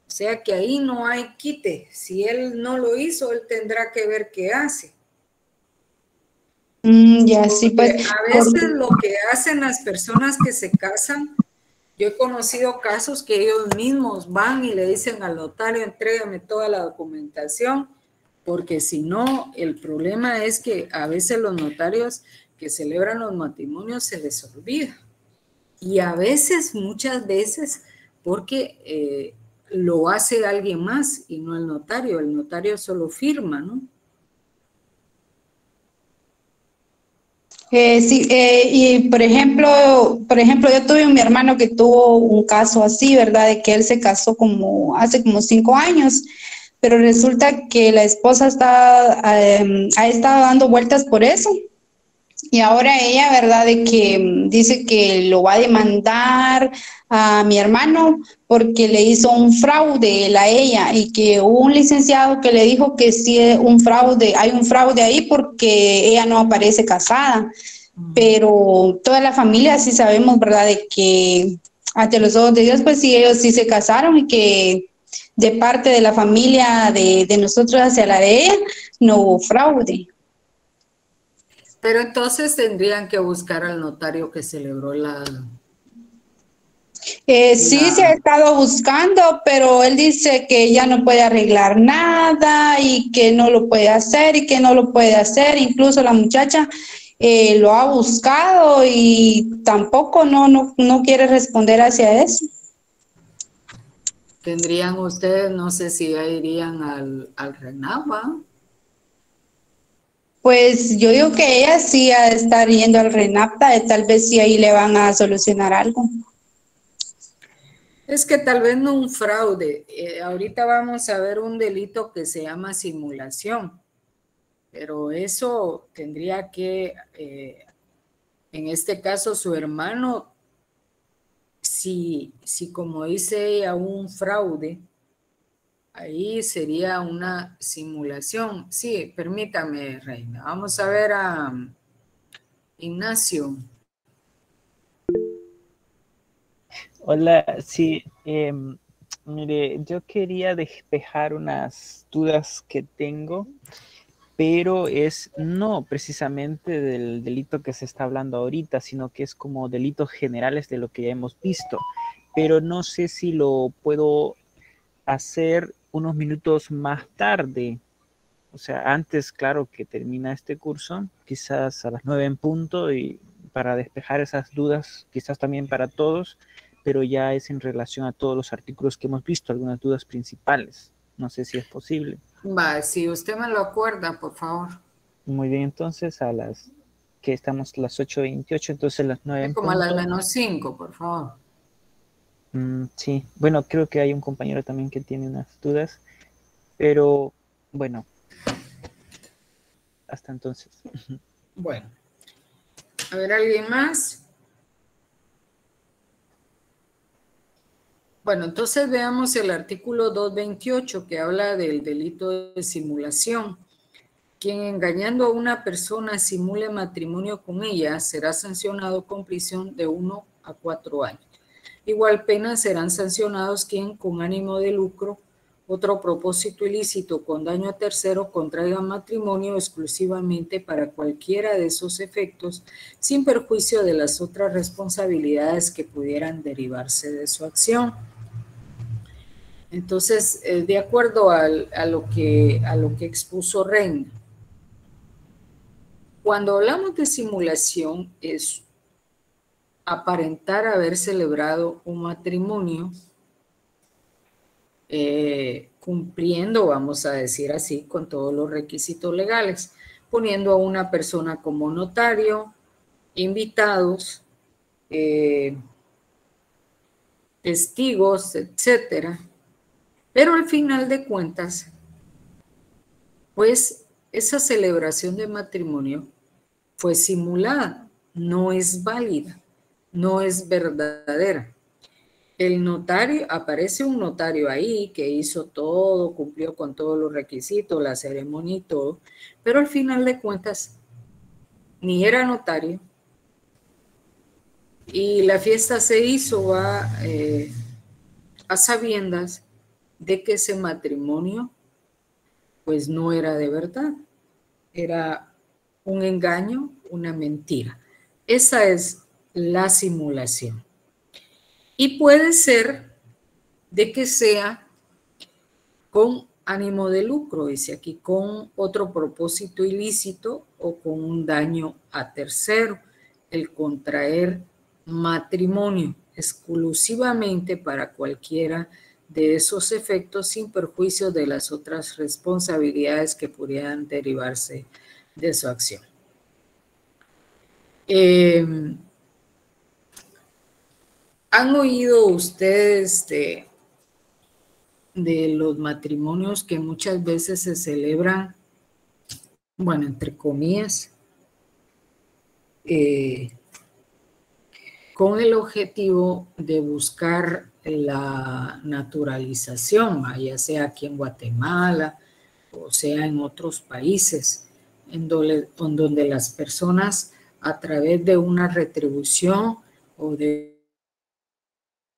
O sea que ahí no hay quite. Si él no lo hizo, él tendrá que ver qué hace. Ya, sí, pues. A veces lo que hacen las personas que se casan, yo he conocido casos que ellos mismos van y le dicen al notario, entrégame toda la documentación, porque si no, el problema es que a veces los notarios que celebran los matrimonios se les olvida. Y a veces, muchas veces, porque lo hace alguien más y no el notario solo firma, ¿no? Sí, y por ejemplo, yo tuve mi hermano que tuvo un caso así, ¿verdad? De que él se casó hace como 5 años, pero resulta que la esposa ha estado dando vueltas por eso. Y ahora ella, ¿verdad? De que dice que lo va a demandar a mi hermano porque le hizo un fraude él a ella y que hubo un licenciado que le dijo que sí hay un fraude ahí porque ella no aparece casada. Pero toda la familia sí sabemos, ¿verdad? De que ante los ojos de Dios, pues sí, ellos sí se casaron y que de parte de la familia de nosotros hacia la de ella no hubo fraude. Pero entonces tendrían que buscar al notario que celebró sí, se ha estado buscando, pero él dice que ya no puede arreglar nada y que no lo puede hacer y que no lo puede hacer. Incluso la muchacha lo ha buscado y tampoco no quiere responder hacia eso. Tendrían ustedes, no sé si ya irían al RENAP, ¿va? Pues yo digo que ella sí ha de estar yendo al RENAPTA, tal vez sí ahí le van a solucionar algo. Es que tal vez no un fraude. Ahorita vamos a ver un delito que se llama simulación, pero eso tendría que, en este caso, su hermano, si como dice ella, un fraude, Ahí sería una simulación. Sí, permítame, Reina. Vamos a ver a Ignacio. Hola, sí, mire, yo quería despejar unas dudas que tengo, pero es no precisamente del delito que se está hablando ahorita, sino que es como delitos generales de lo que ya hemos visto, pero no sé si lo puedo hacer unos minutos más tarde. O sea, antes, claro, que termina este curso, quizás a las 9 en punto, y para despejar esas dudas, quizás también para todos, pero ya es en relación a todos los artículos que hemos visto, algunas dudas principales. No sé si es posible. Va, si usted me lo acuerda, por favor. Muy bien, entonces que estamos a las 8:28, entonces a las 9 en Como a las punto. -5, por favor. Sí, bueno, creo que hay un compañero también que tiene unas dudas, pero bueno, hasta entonces. Bueno, a ver, ¿alguien más? Bueno, entonces veamos el artículo 228 que habla del delito de simulación. Quien engañando a una persona simule matrimonio con ella será sancionado con prisión de 1 a 4 años. Igual pena serán sancionados quien con ánimo de lucro, otro propósito ilícito con daño a tercero contraiga matrimonio exclusivamente para cualquiera de esos efectos, sin perjuicio de las otras responsabilidades que pudieran derivarse de su acción. Entonces, de acuerdo a lo que expuso Reina, cuando hablamos de simulación es aparentar haber celebrado un matrimonio cumpliendo, vamos a decir así, con todos los requisitos legales, poniendo a una persona como notario, invitados, testigos, etcétera. Pero al final de cuentas, pues esa celebración de matrimonio fue simulada, no es válida, no es verdadera. El notario, aparece un notario ahí que hizo todo, cumplió con todos los requisitos, la ceremonia y todo, pero al final de cuentas ni era notario y la fiesta se hizo a sabiendas de que ese matrimonio pues no era de verdad, era un engaño, una mentira. Esa es la simulación. Y puede ser de que sea con ánimo de lucro, dice aquí, con otro propósito ilícito o con un daño a tercero, el contraer matrimonio exclusivamente para cualquiera de esos efectos sin perjuicio de las otras responsabilidades que pudieran derivarse de su acción. ¿Han oído ustedes de los matrimonios que muchas veces se celebran, bueno, entre comillas, con el objetivo de buscar la naturalización, ya sea aquí en Guatemala o sea en otros países, en donde las personas a través de una retribución o de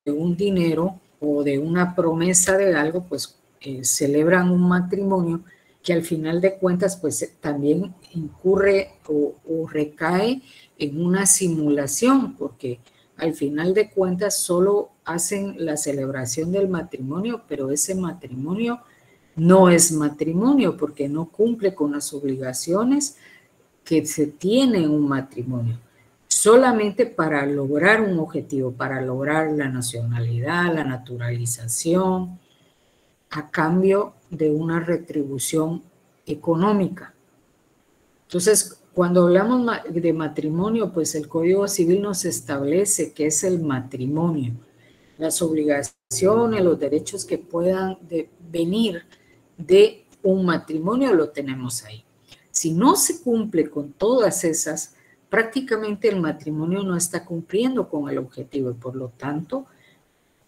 un dinero o de una promesa de algo, pues celebran un matrimonio que al final de cuentas pues también incurre o recae en una simulación, porque al final de cuentas solo hacen la celebración del matrimonio, pero ese matrimonio no es matrimonio porque no cumple con las obligaciones que se tiene en un matrimonio. Solamente para lograr un objetivo, para lograr la nacionalidad, la naturalización, a cambio de una retribución económica. Entonces, cuando hablamos de matrimonio, pues el Código Civil nos establece qué es el matrimonio, las obligaciones, los derechos que puedan venir de un matrimonio, lo tenemos ahí. Si no se cumple con todas esas, prácticamente el matrimonio no está cumpliendo con el objetivo y por lo tanto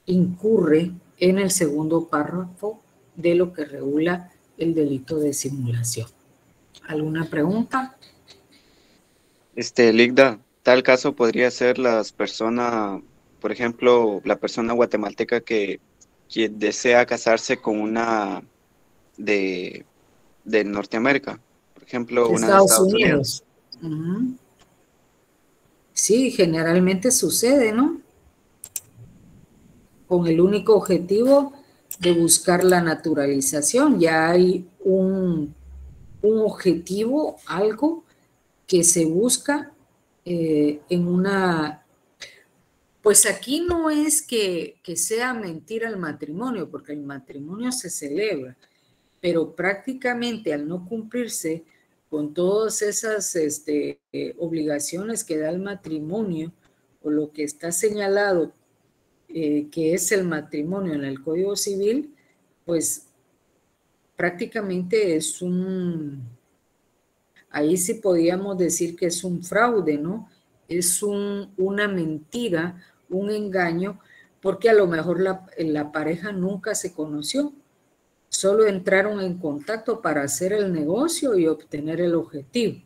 incurre en el segundo párrafo de lo que regula el delito de simulación. ¿Alguna pregunta? Ligda, tal caso podría ser las personas, por ejemplo, la persona guatemalteca que desea casarse con una de Norteamérica, por ejemplo, De una de Estados Estados Unidos. Unidos. Sí, generalmente sucede, ¿no? Con el único objetivo de buscar la naturalización. Ya hay un objetivo, algo que se busca en una... Pues aquí no es que sea mentira el matrimonio, porque el matrimonio se celebra, pero prácticamente al no cumplirse con todas esas obligaciones que da el matrimonio o lo que está señalado que es el matrimonio en el Código Civil, pues prácticamente es ahí sí podríamos decir que es un fraude, ¿no? Es una mentira, un engaño, porque a lo mejor la pareja nunca se conoció, solo entraron en contacto para hacer el negocio y obtener el objetivo.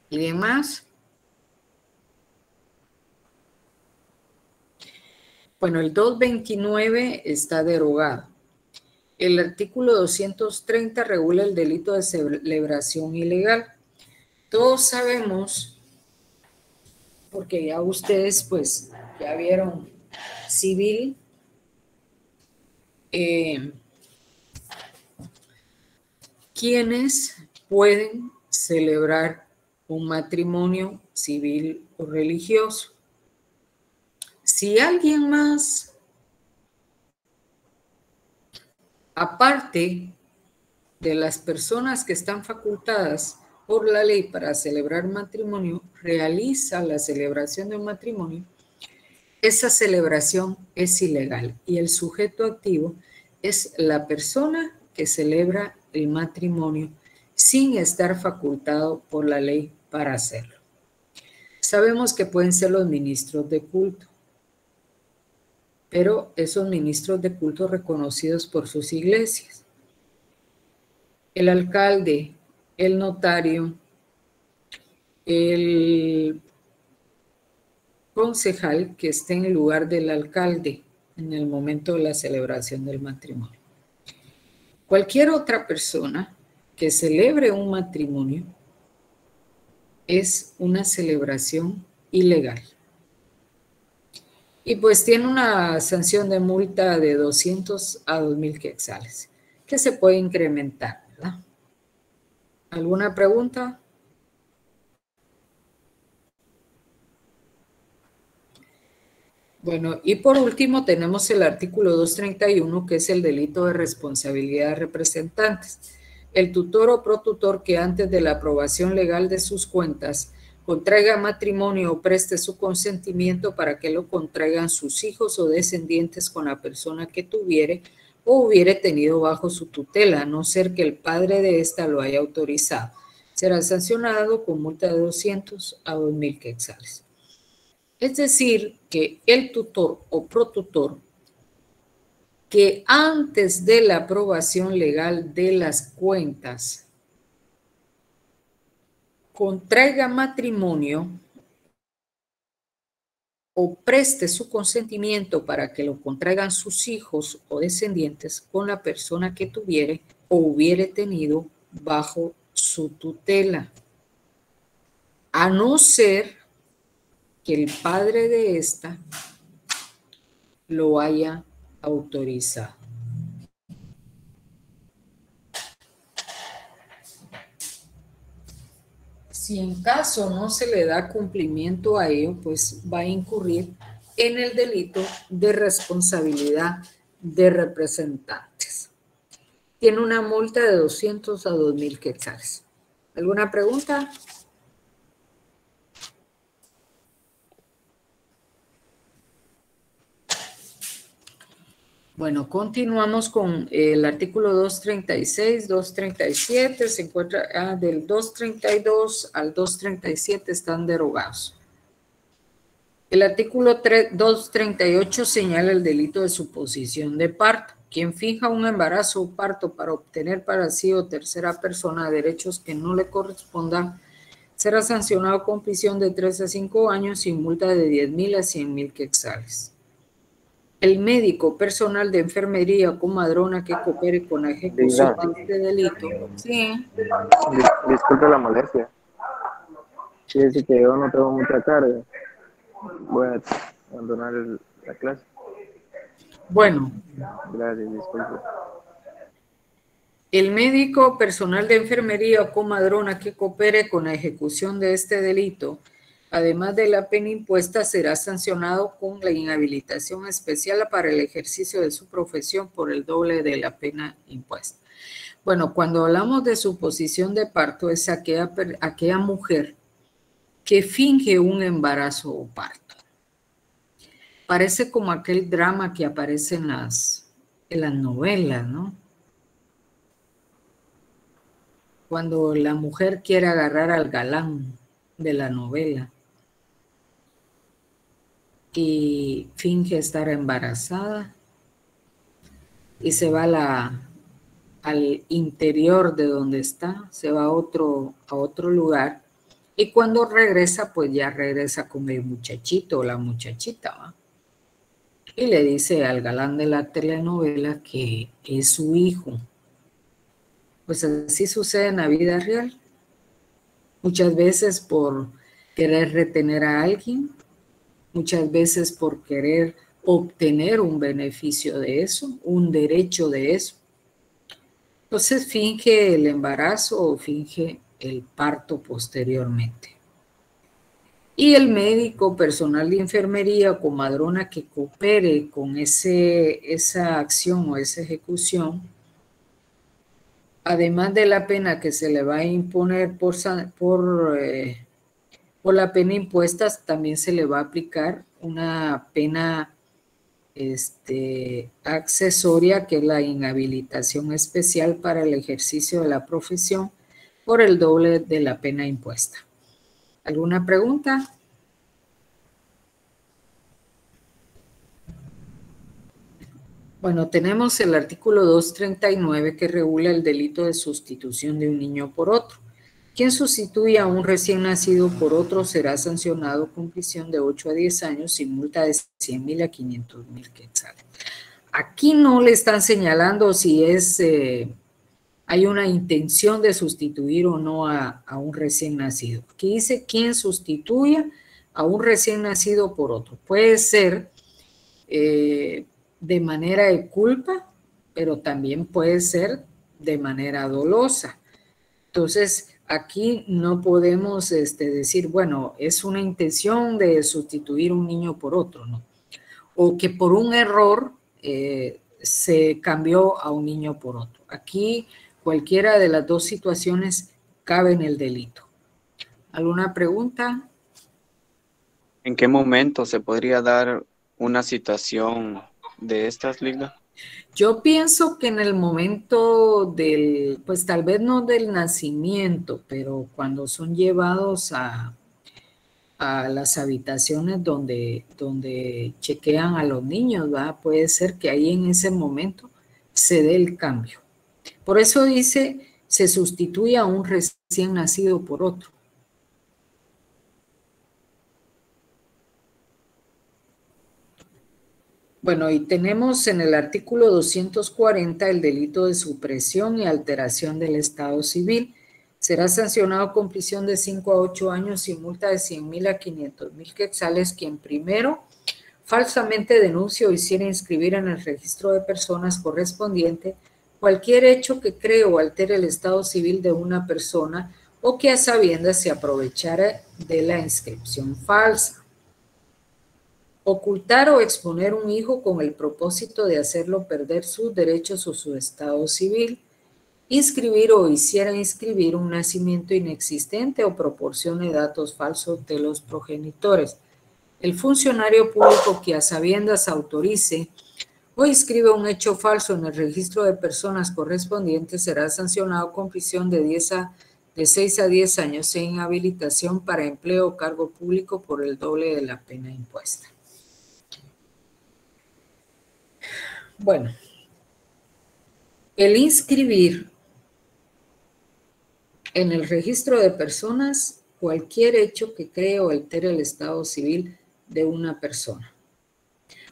¿Y demás? Bueno, el 229 está derogado. El artículo 230 regula el delito de celebración ilegal. Todos sabemos, porque ya ustedes pues ya vieron civil, quienes pueden celebrar un matrimonio civil o religioso. Si alguien más, aparte de las personas que están facultadas por la ley para celebrar matrimonio, realiza la celebración de un matrimonio, esa celebración es ilegal y el sujeto activo es la persona que celebra el matrimonio sin estar facultado por la ley para hacerlo. Sabemos que pueden ser los ministros de culto, pero esos ministros de culto reconocidos por sus iglesias. El alcalde, el notario, el concejal que esté en lugar del alcalde en el momento de la celebración del matrimonio. Cualquier otra persona que celebre un matrimonio es una celebración ilegal. Y pues tiene una sanción de multa de 200 a 2,000 quetzales, que se puede incrementar, ¿verdad? ¿Alguna pregunta? Bueno, y por último tenemos el artículo 231, que es el delito de responsabilidad de representantes. El tutor o protutor que antes de la aprobación legal de sus cuentas contraiga matrimonio o preste su consentimiento para que lo contraigan sus hijos o descendientes con la persona que tuviere o hubiere tenido bajo su tutela, a no ser que el padre de ésta lo haya autorizado. Será sancionado con multa de 200 a 2,000 quetzales. Es decir, que el tutor o protutor que antes de la aprobación legal de las cuentas contraiga matrimonio o preste su consentimiento para que lo contraigan sus hijos o descendientes con la persona que tuviere o hubiere tenido bajo su tutela, a no ser que el padre de ésta lo haya autorizado. Si en caso no se le da cumplimiento a ello, pues va a incurrir en el delito de responsabilidad de representantes. Tiene una multa de 200 a 2,000 quetzales. ¿Alguna pregunta? Bueno, continuamos con el artículo 236, 237, se encuentra del 232 al 237 están derogados. El artículo 238 señala el delito de suposición de parto. Quien finja un embarazo o parto para obtener para sí o tercera persona derechos que no le correspondan, será sancionado con prisión de 3 a 5 años y multa de 10.000 a 100.000 quetzales. El médico, personal de enfermería o comadrona que coopere con la ejecución de este delito. Sí. Disculpe la molestia. Fíjese que yo no tengo mucha carga. Voy a abandonar la clase. Bueno. Gracias, disculpe. El médico, personal de enfermería o comadrona que coopere con la ejecución de este delito, además de la pena impuesta, será sancionado con la inhabilitación especial para el ejercicio de su profesión por el doble de la pena impuesta. Bueno, cuando hablamos de suposición de parto, es aquella mujer que finge un embarazo o parto. Parece como aquel drama que aparece en las novelas, ¿no? Cuando la mujer quiere agarrar al galán de la novela y finge estar embarazada y se va al interior de donde está, se va a otro lugar y cuando regresa, pues ya regresa con el muchachito o la muchachita, ¿va? Y le dice al galán de la telenovela que es su hijo. Pues así sucede en la vida real. Muchas veces por querer retener a alguien, muchas veces por querer obtener un beneficio de eso, un derecho de eso. Entonces finge el embarazo o finge el parto posteriormente. Y el médico, personal de enfermería o comadrona que coopere con esa acción o esa ejecución, además de la pena que se le va a imponer por la pena impuesta, también se le va a aplicar una pena accesoria, que es la inhabilitación especial para el ejercicio de la profesión por el doble de la pena impuesta. ¿Alguna pregunta? Bueno, tenemos el artículo 239 que regula el delito de sustitución de un niño por otro. Quien sustituya a un recién nacido por otro será sancionado con prisión de 8 a 10 años y multa de 100.000 a 500.000 quetzales. Aquí no le están señalando si hay una intención de sustituir o no a un recién nacido. Aquí dice quien sustituya a un recién nacido por otro. Puede ser de manera de culpa, pero también puede ser de manera dolosa. Entonces, aquí no podemos decir, bueno, es una intención de sustituir un niño por otro, ¿no? O que por un error se cambió a un niño por otro. Aquí cualquiera de las dos situaciones cabe en el delito. ¿Alguna pregunta? ¿En qué momento se podría dar una situación de estas, Lila? Yo pienso que en el momento pues tal vez no del nacimiento, pero cuando son llevados a las habitaciones donde chequean a los niños, ¿verdad? Puede ser que ahí en ese momento se dé el cambio. Por eso dice, se sustituye a un recién nacido por otro. Bueno, y tenemos en el artículo 240 el delito de supresión y alteración del estado civil. Será sancionado con prisión de 5 a 8 años y multa de 100.000 a 500.000 quetzales quien primero falsamente denuncie o hiciera inscribir en el registro de personas correspondiente cualquier hecho que cree o altere el estado civil de una persona o que a sabiendas se aprovechara de la inscripción falsa. Ocultar o exponer un hijo con el propósito de hacerlo perder sus derechos o su estado civil. Inscribir o hiciera inscribir un nacimiento inexistente o proporcione datos falsos de los progenitores. El funcionario público que a sabiendas autorice o inscribe un hecho falso en el registro de personas correspondientes será sancionado con prisión de 10 a de 6 a 10 años e inhabilitación para empleo o cargo público por el doble de la pena impuesta. Bueno, el inscribir en el registro de personas cualquier hecho que cree o altere el estado civil de una persona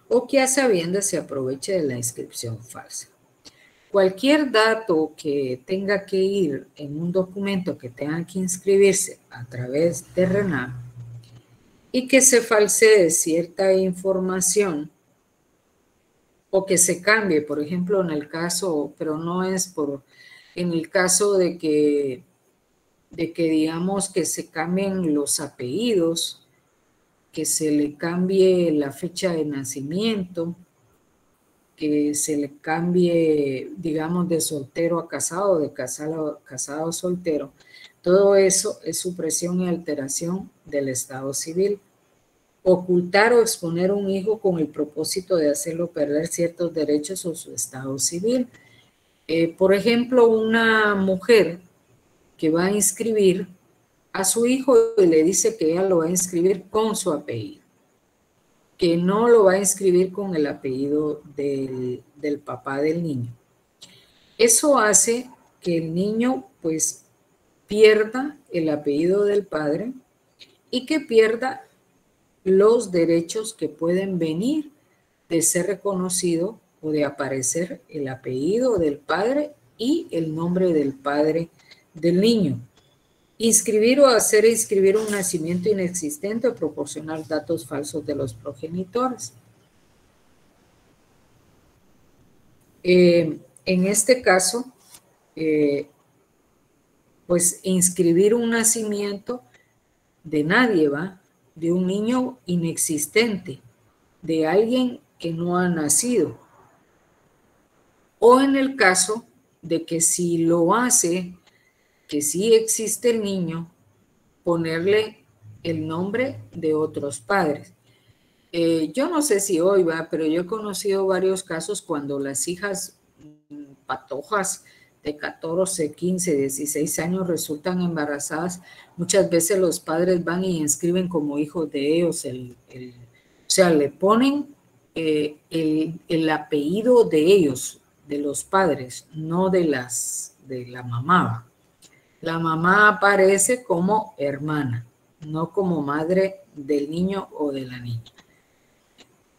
o que a sabiendas se aproveche de la inscripción falsa. Cualquier dato que tenga que ir en un documento que tenga que inscribirse a través de RENAP y que se falsee cierta información o que se cambie, por ejemplo, en el caso, pero no es en el caso de que digamos que se cambien los apellidos, que se le cambie la fecha de nacimiento, que se le cambie, digamos, de soltero a casado, de casado a soltero. Todo eso es supresión y alteración del estado civil. Ocultar o exponer un hijo con el propósito de hacerlo perder ciertos derechos o su estado civil. Por ejemplo, una mujer que va a inscribir a su hijo y le dice que ella lo va a inscribir con su apellido, que no lo va a inscribir con el apellido del papá del niño. Eso hace que el niño pues pierda el apellido del padre y que pierda los derechos que pueden venir de ser reconocido o de aparecer el apellido del padre y el nombre del padre del niño. Inscribir o hacer inscribir un nacimiento inexistente o proporcionar datos falsos de los progenitores. En este caso, pues inscribir un nacimiento de nadie, ¿va? De un niño inexistente, de alguien que no ha nacido. O en el caso de que si lo hace, que sí existe el niño, ponerle el nombre de otros padres. Yo no sé si hoy va, pero yo he conocido varios casos cuando las hijas patojas de 14, 15, 16 años resultan embarazadas. Muchas veces los padres van y inscriben como hijos de ellos, o sea, le ponen el apellido de ellos, de los padres, no de la mamá. La mamá aparece como hermana, no como madre del niño o de la niña.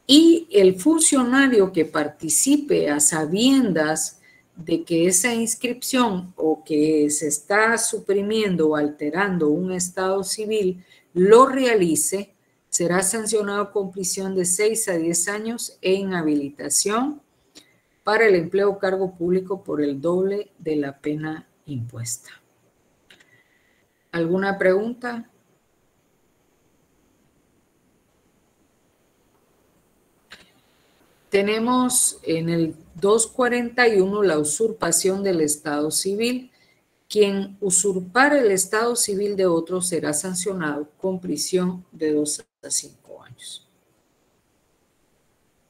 Y el funcionario que participe a sabiendas de que esa inscripción o que se está suprimiendo o alterando un estado civil lo realice, será sancionado con prisión de 6 a 10 años e inhabilitación para el empleo o cargo público por el doble de la pena impuesta. ¿Alguna pregunta? Tenemos en el 241 la usurpación del estado civil. Quien usurpar el estado civil de otro será sancionado con prisión de 2 a 5 años.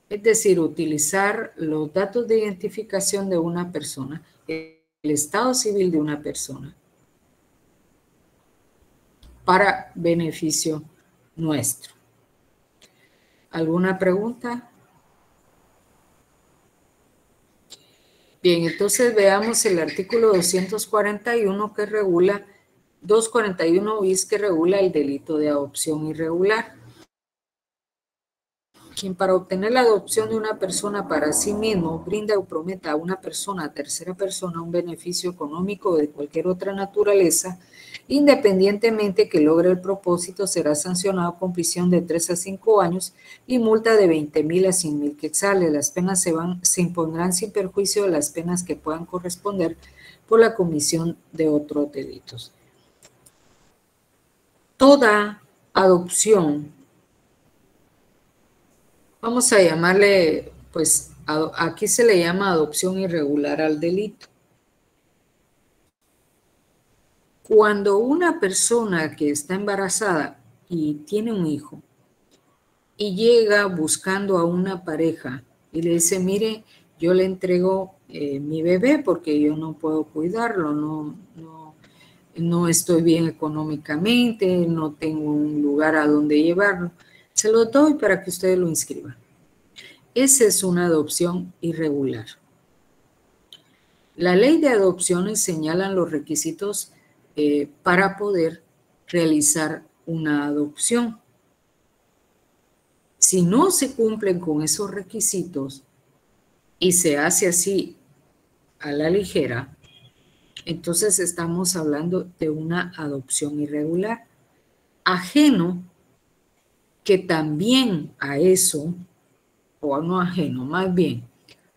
Es decir, utilizar los datos de identificación de una persona, el estado civil de una persona, para beneficio nuestro. ¿Alguna pregunta? Bien, entonces veamos el artículo 241 que regula, 241 bis que regula el delito de adopción irregular. Quien para obtener la adopción de una persona para sí mismo brinda o prometa a una persona, a tercera persona, un beneficio económico o de cualquier otra naturaleza, independientemente que logre el propósito, será sancionado con prisión de 3 a 5 años y multa de 20,000 a 100,000 quetzales. Las penas se impondrán sin perjuicio de las penas que puedan corresponder por la comisión de otros delitos. Toda adopción, vamos a llamarle, pues aquí se le llama adopción irregular al delito. Cuando una persona que está embarazada y tiene un hijo y llega buscando a una pareja y le dice, mire, yo le entrego mi bebé porque yo no puedo cuidarlo, no estoy bien económicamente, no tengo un lugar a donde llevarlo. Se lo doy para que ustedes lo inscriban. Esa es una adopción irregular. La ley de adopciones señala los requisitos para poder realizar una adopción. Si no se cumplen con esos requisitos y se hace así a la ligera, entonces estamos hablando de una adopción irregular. Ajeno que también a eso, o no ajeno, más bien,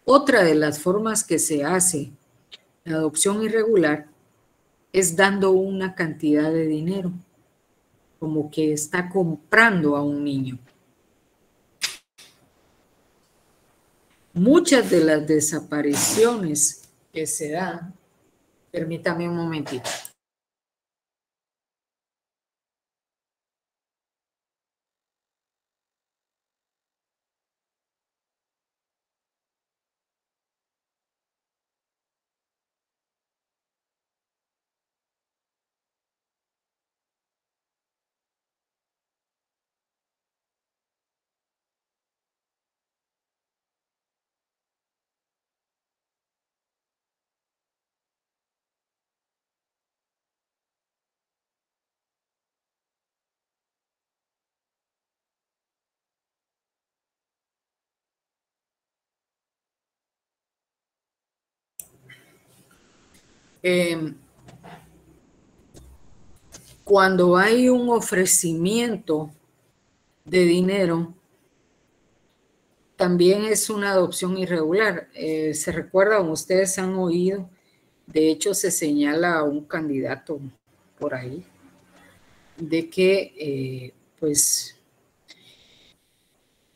otra de las formas que se hace la adopción irregular es dando una cantidad de dinero, como que está comprando a un niño. Muchas de las desapariciones que se dan, permítame un momentito. Cuando hay un ofrecimiento de dinero, también es una adopción irregular. ¿Se recuerdan? Ustedes han oído, de hecho se señala a un candidato por ahí, de que pues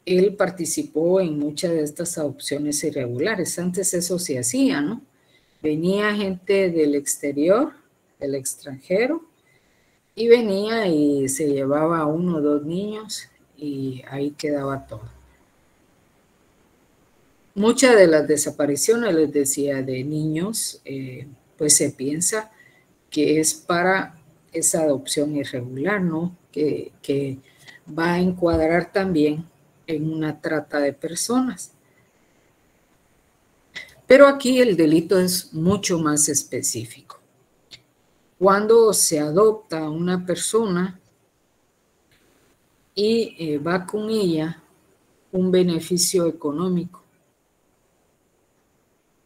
él participó en muchas de estas adopciones irregulares. Antes eso se hacía, ¿no? Venía gente del exterior, del extranjero, y venía y se llevaba a 1 o 2 niños y ahí quedaba todo. Muchas de las desapariciones, les decía, de niños, pues se piensa que es para esa adopción irregular, ¿no? Que va a encuadrar también en una trata de personas. Pero aquí el delito es mucho más específico. Cuando se adopta a una persona y va con ella un beneficio económico,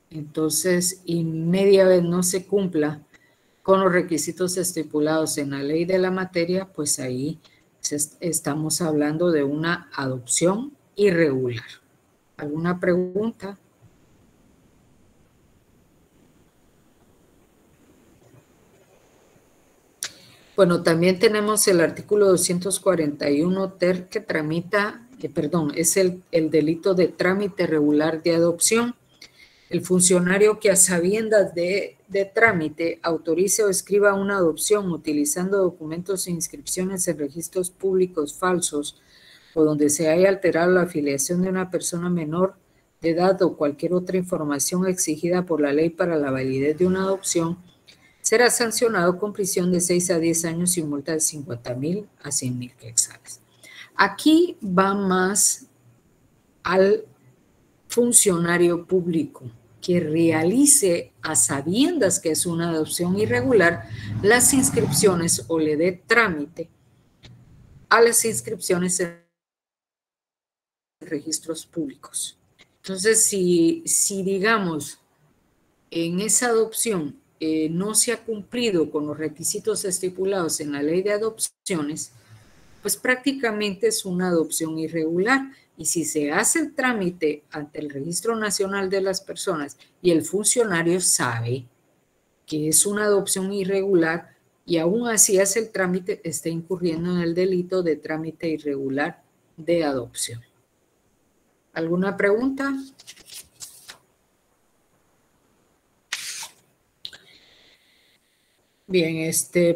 entonces, y media vez no se cumpla con los requisitos estipulados en la ley de la materia, pues ahí estamos hablando de una adopción irregular. ¿Alguna pregunta? Bueno, también tenemos el artículo 241 ter que tramita, es el delito de trámite regular de adopción. El funcionario que a sabiendas de trámite autorice o escriba una adopción utilizando documentos e inscripciones en registros públicos falsos o donde se haya alterado la afiliación de una persona menor de edad o cualquier otra información exigida por la ley para la validez de una adopción, será sancionado con prisión de 6 a 10 años y multa de 50,000 a 100,000 quetzales. Aquí va más al funcionario público que realice a sabiendas que es una adopción irregular las inscripciones o le dé trámite a las inscripciones en registros públicos. Entonces, si digamos, en esa adopción no se ha cumplido con los requisitos estipulados en la ley de adopciones, pues prácticamente es una adopción irregular. Y si se hace el trámite ante el Registro Nacional de las Personas y el funcionario sabe que es una adopción irregular y aún así hace el trámite, está incurriendo en el delito de trámite irregular de adopción. ¿Alguna pregunta? Bien,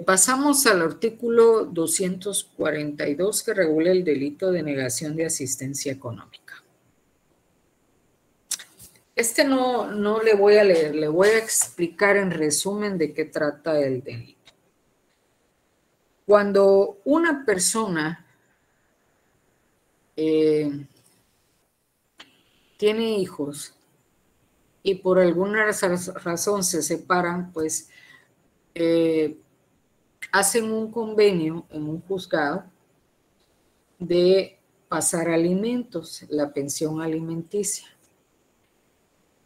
pasamos al artículo 242 que regula el delito de negación de asistencia económica. No le voy a leer, le voy a explicar en resumen de qué trata el delito. Cuando una persona tiene hijos y por alguna razón se separan, pues hacen un convenio en un juzgado de pasar alimentos, la pensión alimenticia.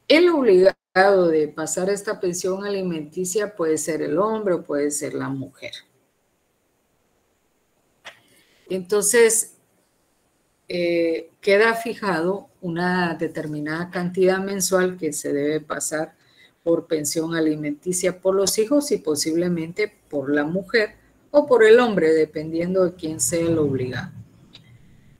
El obligado de pasar esta pensión alimenticia puede ser el hombre o puede ser la mujer. Entonces, queda fijado una determinada cantidad mensual que se debe pasar por pensión alimenticia por los hijos y posiblemente por la mujer o por el hombre, dependiendo de quién sea el obligado.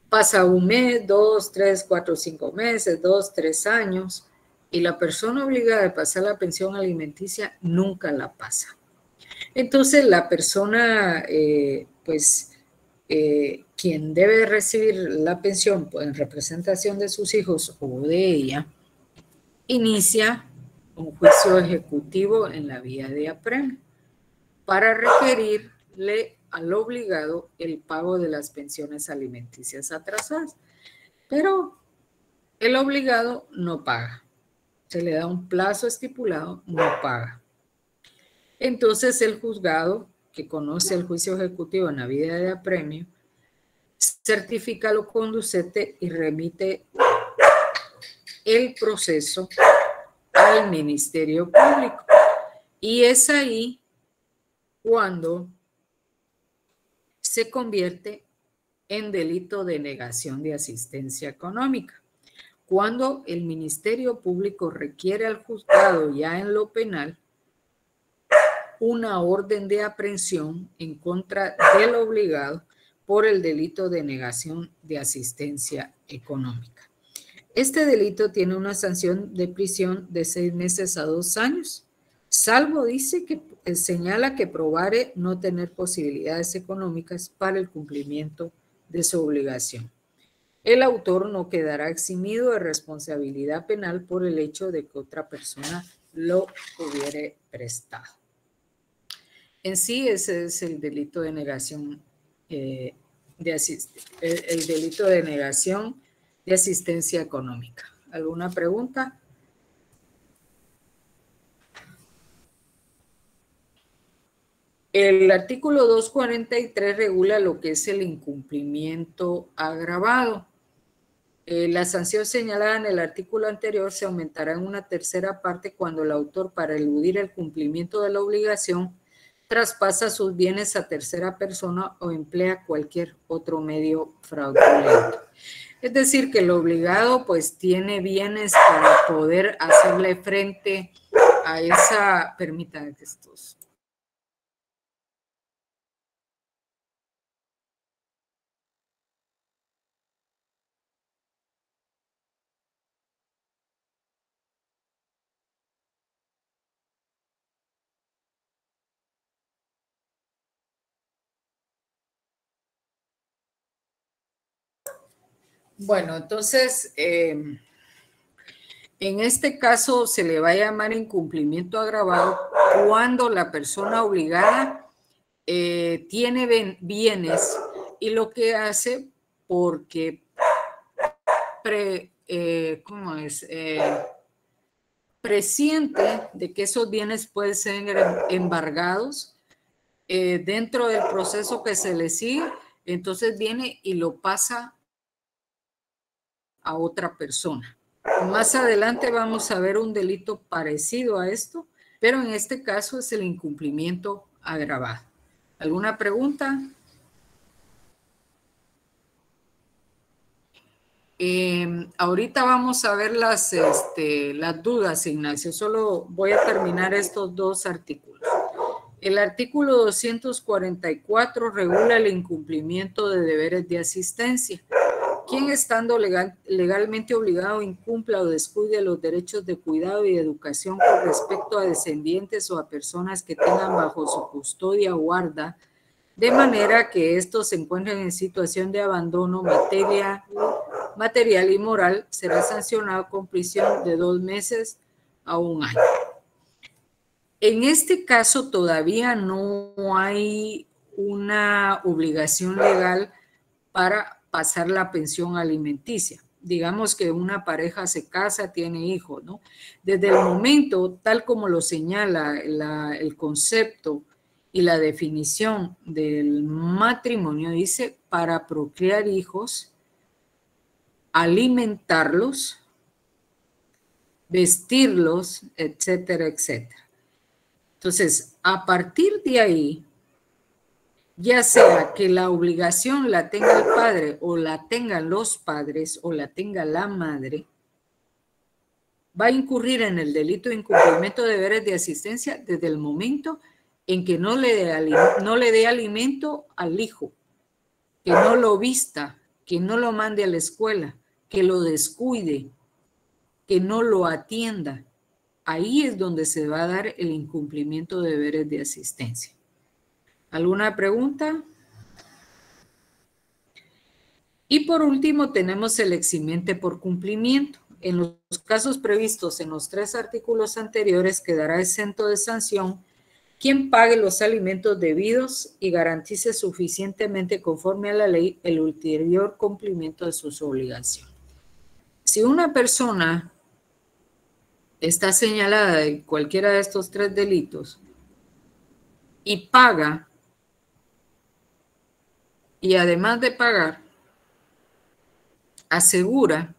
Pasa un mes, 2, 3, 4, 5 meses, 2, 3 años, y la persona obligada de pasar la pensión alimenticia nunca la pasa. Entonces, la persona, quien debe recibir la pensión pues, en representación de sus hijos o de ella, inicia un juicio ejecutivo en la vía de apremio para requerirle al obligado el pago de las pensiones alimenticias atrasadas. Pero el obligado no paga. Se le da un plazo estipulado, no paga. Entonces el juzgado, que conoce el juicio ejecutivo en la vía de apremio, certifica lo conducente y remite el proceso al Ministerio Público. Y es ahí cuando se convierte en delito de negación de asistencia económica. Cuando el Ministerio Público requiere al juzgado ya en lo penal una orden de aprehensión en contra del obligado por el delito de negación de asistencia económica. Este delito tiene una sanción de prisión de 6 meses a 2 años, salvo dice que señala que probare no tener posibilidades económicas para el cumplimiento de su obligación. El autor no quedará eximido de responsabilidad penal por el hecho de que otra persona lo hubiere prestado. En sí, ese es el delito de negación el delito de negación de asistencia económica. ¿Alguna pregunta? El artículo 243 regula lo que es el incumplimiento agravado. La sanción señalada en el artículo anterior se aumentará en una tercera parte cuando el autor, para eludir el cumplimiento de la obligación, traspasa sus bienes a tercera persona o emplea cualquier otro medio fraudulento. Es decir, que el obligado pues tiene bienes para poder hacerle frente a esa, permítanme que estos... Bueno, entonces, en este caso se le va a llamar incumplimiento agravado cuando la persona obligada tiene bienes y lo que hace porque presiente de que esos bienes pueden ser embargados dentro del proceso que se le sigue, entonces viene y lo pasa a otra persona. Más adelante vamos a ver un delito parecido a esto, pero en este caso es el incumplimiento agravado. ¿Alguna pregunta? Ahorita vamos a ver las dudas, Ignacio. Solo voy a terminar estos 2 artículos. El artículo 244 regula el incumplimiento de deberes de asistencia. Quien estando legalmente obligado incumpla o descuide los derechos de cuidado y educación con respecto a descendientes o a personas que tengan bajo su custodia o guarda, de manera que estos se encuentren en situación de abandono material y moral, será sancionado con prisión de 2 meses a 1 año. En este caso todavía no hay una obligación legal para pasar la pensión alimenticia. Digamos que una pareja se casa, tiene hijos, ¿no? Desde el momento, tal como lo señala el concepto y la definición del matrimonio, dice para procrear hijos, alimentarlos, vestirlos, etcétera, etcétera. Entonces, a partir de ahí, ya sea que la obligación la tenga el padre o la tengan los padres o la tenga la madre, va a incurrir en el delito de incumplimiento de deberes de asistencia desde el momento en que no le dé alimento al hijo, que no lo vista, que no lo mande a la escuela, que lo descuide, que no lo atienda. Ahí es donde se va a dar el incumplimiento de deberes de asistencia. ¿Alguna pregunta? Y por último tenemos el eximiente por cumplimiento. En los casos previstos en los 3 artículos anteriores quedará exento de sanción quien pague los alimentos debidos y garantice suficientemente conforme a la ley el ulterior cumplimiento de sus obligaciones. Si una persona está señalada de cualquiera de estos 3 delitos y paga, y además de pagar, asegura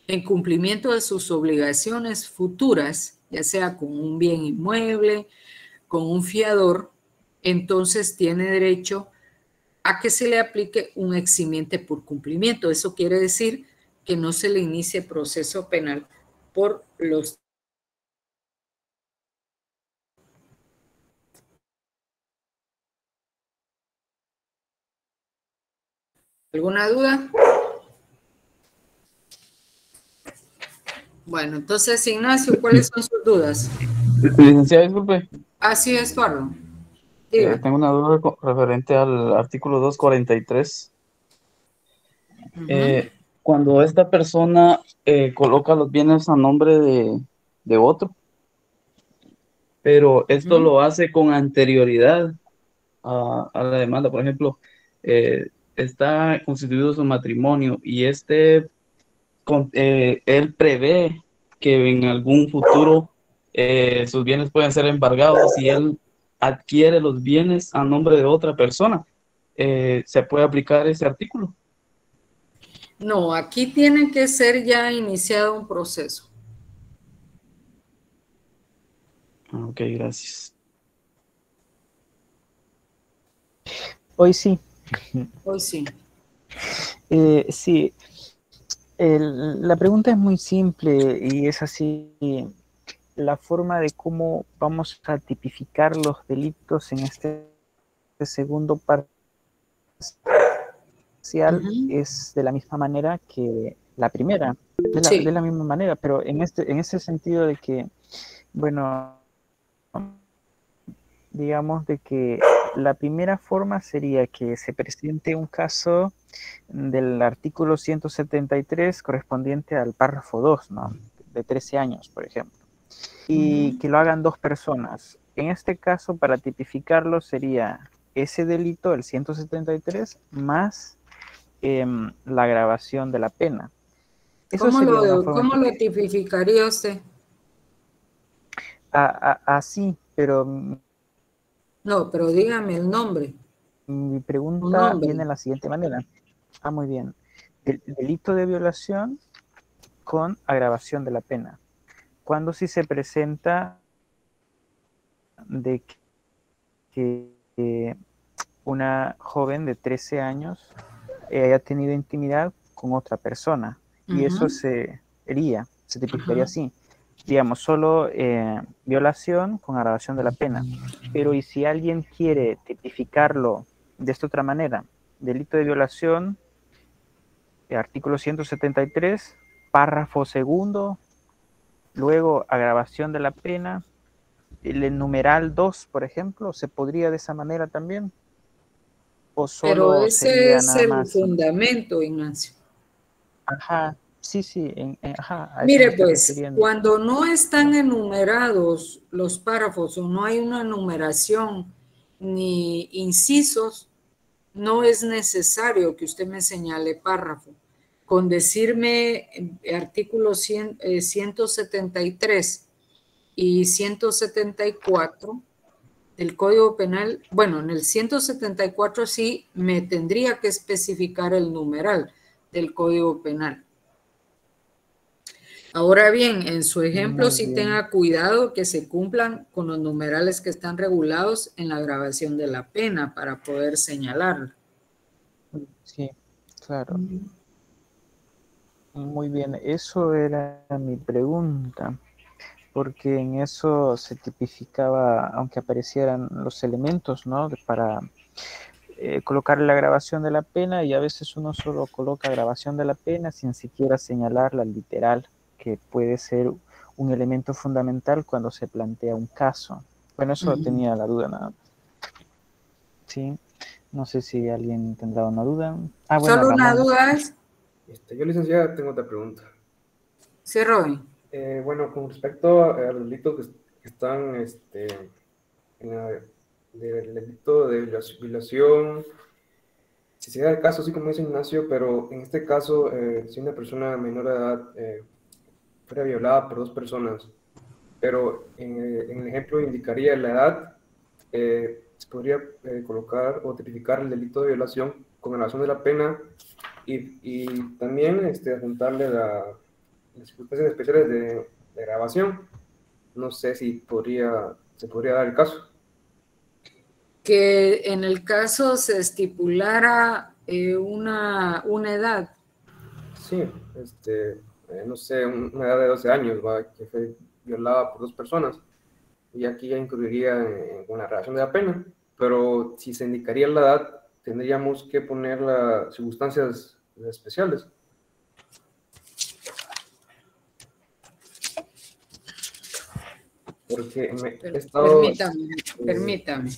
en cumplimiento de sus obligaciones futuras, ya sea con un bien inmueble, con un fiador, entonces tiene derecho a que se le aplique un eximiente por cumplimiento. Eso quiere decir que no se le inicie proceso penal por los... ¿Alguna duda? Bueno, entonces, Ignacio, ¿cuáles son sus dudas? Licenciada, disculpe. Así es, Eduardo. Tengo una duda referente al artículo 243. Cuando esta persona coloca los bienes a nombre de otro, pero esto lo hace con anterioridad a la demanda. Por ejemplo, está constituido su matrimonio y él prevé que en algún futuro sus bienes pueden ser embargados y él adquiere los bienes a nombre de otra persona. ¿Se puede aplicar ese artículo? No, aquí tiene que ser ya iniciado un proceso. Ok, gracias. Hoy sí. Hoy sí. Sí. La pregunta es muy simple y es así. La forma de cómo vamos a tipificar los delitos en este segundo parcial es de la misma manera que la primera, de la misma manera, pero en ese sentido de que, bueno, digamos de que la primera forma sería que se presente un caso del artículo 173 correspondiente al párrafo 2, ¿no? De 13 años, por ejemplo, y que lo hagan 2 personas. En este caso, para tipificarlo, sería ese delito, el 173, más la agravación de la pena. ¿Cómo lo tipificaría usted? Así, pero... No, pero dígame el nombre. Mi pregunta viene de la siguiente manera. Muy bien. Delito de violación con agravación de la pena. Cuando sí se presenta de que una joven de 13 años haya tenido intimidad con otra persona, y eso se tipificaría así. Digamos, solo violación con agravación de la pena. Pero ¿y si alguien quiere tipificarlo de esta otra manera? Delito de violación, artículo 173, párrafo segundo, luego agravación de la pena, el numeral 2, por ejemplo, ¿se podría de esa manera también? ¿O solo pero ese es nada el más fundamento, Ignacio. Ajá, sí, Mire, pues, cuando no están enumerados los párrafos o no hay una numeración ni incisos, no es necesario que usted me señale párrafo. Con decirme artículo 173 y 174 del Código Penal, bueno, en el 174 sí me tendría que especificar el numeral del Código Penal. Ahora bien, en su ejemplo Muy sí bien. tenga cuidado que se cumplan con los numerales que están regulados en la grabación de la pena para poder señalarla. Sí, claro. Muy bien, eso era mi pregunta, porque en eso se tipificaba, aunque aparecieran los elementos, ¿no? Para colocar la grabación de la pena, y a veces uno solo coloca grabación de la pena sin siquiera señalar la literal, que puede ser un elemento fundamental cuando se plantea un caso. Bueno, eso tenía la duda nada más. Sí, no sé si alguien tendrá una duda. Ah, bueno, Solo una Ramón. duda es, Yo, licenciada, tengo otra pregunta. sí, Robin. Bueno, con respecto a los delitos que están del delito de violación, si se da el caso, así como dice Ignacio, pero en este caso, si una persona menor de edad fuera violada por dos personas, pero en el ejemplo indicaría la edad, se podría colocar o tipificar el delito de violación con relación de la pena y también adjuntarle las circunstancias especiales de grabación. No sé si se podría dar el caso. Que en el caso se estipulara una edad. Sí, no sé, una edad de 12 años, ¿va? Que fue violada por dos personas. Y aquí ya incluiría con la relación de la pena. Pero si se indicaría la edad, tendríamos que poner las circunstancias especiales. Porque he estado... Permítame.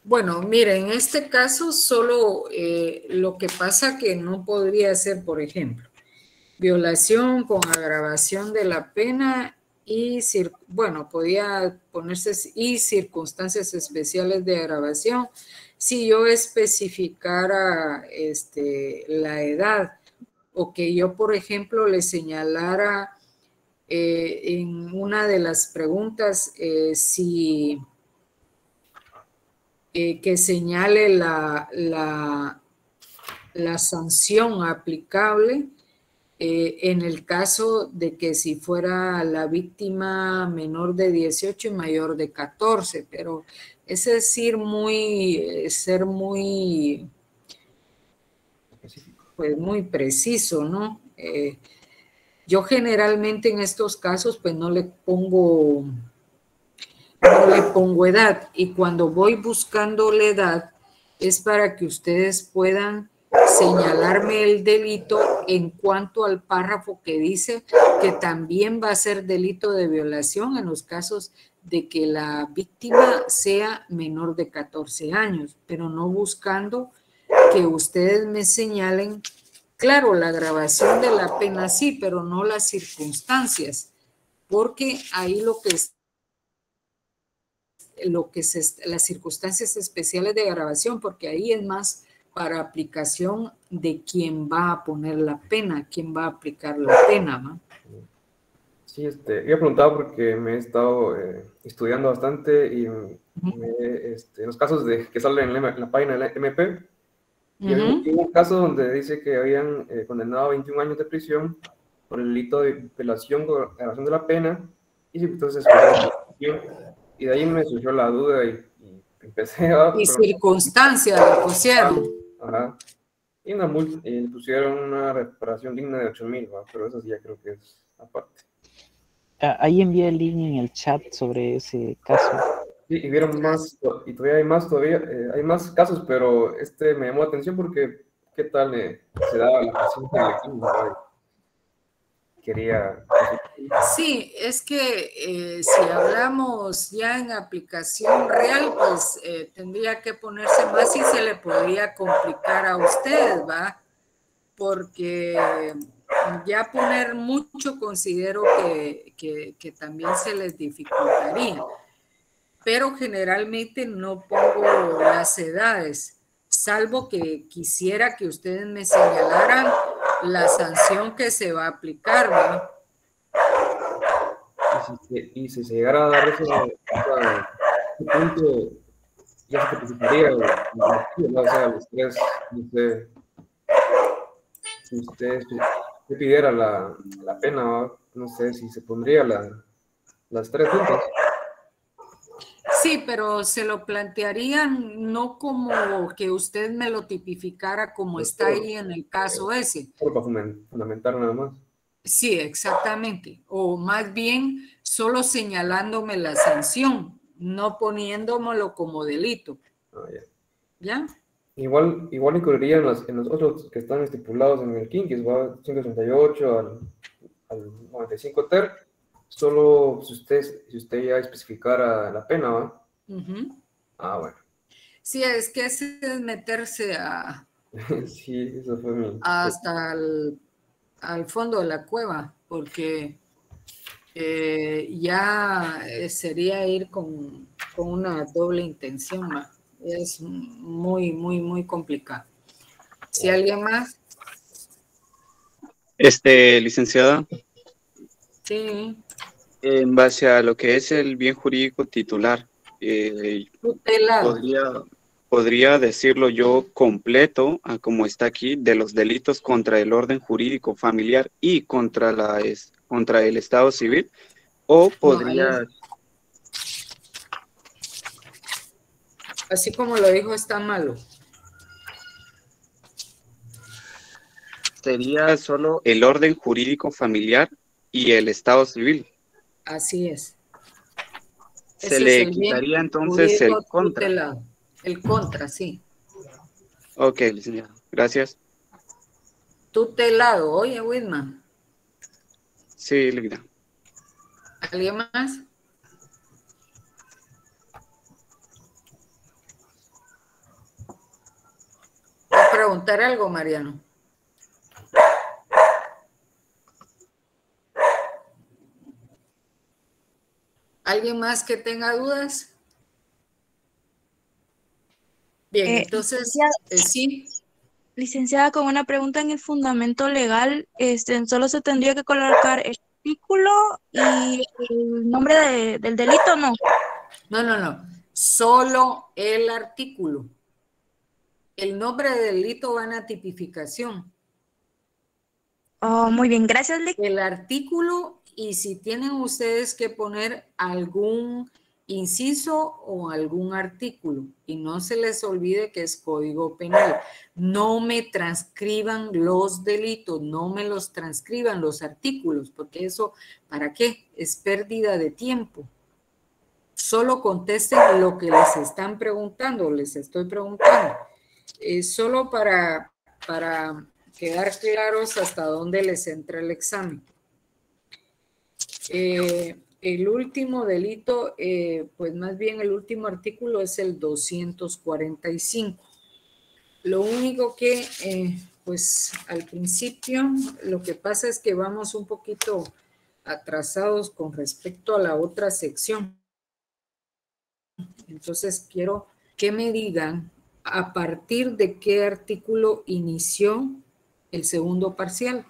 Bueno, mire, en este caso solo lo que pasa que no podría ser, por ejemplo, violación con agravación de la pena y, bueno, podía ponerse y circunstancias especiales de agravación si yo especificara la edad o que yo, por ejemplo, le señalara en una de las preguntas si... que señale la sanción aplicable en el caso de que si fuera la víctima menor de 18 y mayor de 14, pero es decir, ser muy, pues muy preciso, ¿no? Yo generalmente en estos casos pues no le pongo edad, y cuando voy buscando la edad es para que ustedes puedan señalarme el delito en cuanto al párrafo que dice que también va a ser delito de violación en los casos de que la víctima sea menor de 14 años, pero no buscando que ustedes me señalen, claro, la agravación de la pena sí, pero no las circunstancias, porque ahí las circunstancias especiales de agravación, porque ahí es más para aplicación de quién va a poner la pena, quién va a aplicar la pena, ¿no? Sí, yo he preguntado porque me he estado estudiando bastante y en los casos que salen en la página de la MP, y hubo un caso donde dice que habían condenado a 21 años de prisión por el delito de violación con agravación de la pena, y entonces y de ahí me surgió la duda y empecé a... Y circunstancias le pusieron. Ajá. Y pusieron una reparación digna de 8,000, pero eso sí ya creo que es aparte. Ahí envié el link en el chat sobre ese caso. Sí, y vieron más, y todavía hay más, hay más casos, pero me llamó la atención porque qué tal se daba la paciente en el equipo, ¿verdad? Quería... Sí, es que si hablamos ya en aplicación real, pues tendría que ponerse más y se le podría complicar a usted, ¿va? Porque ya poner mucho considero que también se les dificultaría. Pero generalmente no pongo las edades, salvo que quisiera que ustedes me señalaran la sanción que se va a aplicar, ¿verdad? Y si se llegara a dar ese punto, ya se participaría, ¿no? O sea, los tres, si usted pidiera la pena, ¿no? No sé si se pondría las tres juntas. Sí, pero se lo plantearían no como que usted me lo tipificara como está ahí en el caso ese. Solo para fundamentar nada más. Sí, exactamente. O más bien solo señalándome la sanción, no poniéndomelo como delito. ¿Ya? Igual incurriría en los otros que están estipulados en el KINKIS, va 568 al 95 ter, solo si usted ya especificara la pena, ¿va? Bueno. Sí, es que ese es meterse a... Sí, eso fue mi... Hasta al fondo de la cueva, porque ya sería ir con una doble intención, ¿va? Es muy, muy, muy complicado. ¿Si alguien más? Licenciada. Sí. En base a lo que es el bien jurídico titular, podría decirlo yo completo, como está aquí, de los delitos contra el orden jurídico familiar y contra el Estado civil, o podría... Así como lo dijo, está malo. Sería solo el orden jurídico familiar y el Estado civil. Así es. Se le quitaría entonces el contra. Tutelado. El contra, sí. Ok, licenciado. Gracias. Tutelado. Oye, Whitman. Sí, Livia. ¿Alguien más? ¿Vas a preguntar algo, Mariano? ¿Alguien más que tenga dudas? Bien, entonces, sí. Licenciada, con una pregunta en el fundamento legal, solo se tendría que colocar el artículo y el nombre del delito, ¿no? No. Solo el artículo. El nombre del delito va en la tipificación. Oh, muy bien, gracias. El artículo, y si tienen ustedes que poner algún inciso o algún artículo, y no se les olvide que es Código Penal. No me transcriban los delitos, no me los transcriban los artículos, porque eso, ¿para qué? Es pérdida de tiempo. Solo contesten lo que les están preguntando, les estoy preguntando. Solo para quedar claros hasta dónde les entra el examen. El último delito, pues más bien el último artículo es el 245. Lo único que, pues al principio, lo que pasa es que vamos un poquito atrasados con respecto a la otra sección. Entonces quiero que me digan a partir de qué artículo inició el segundo parcial.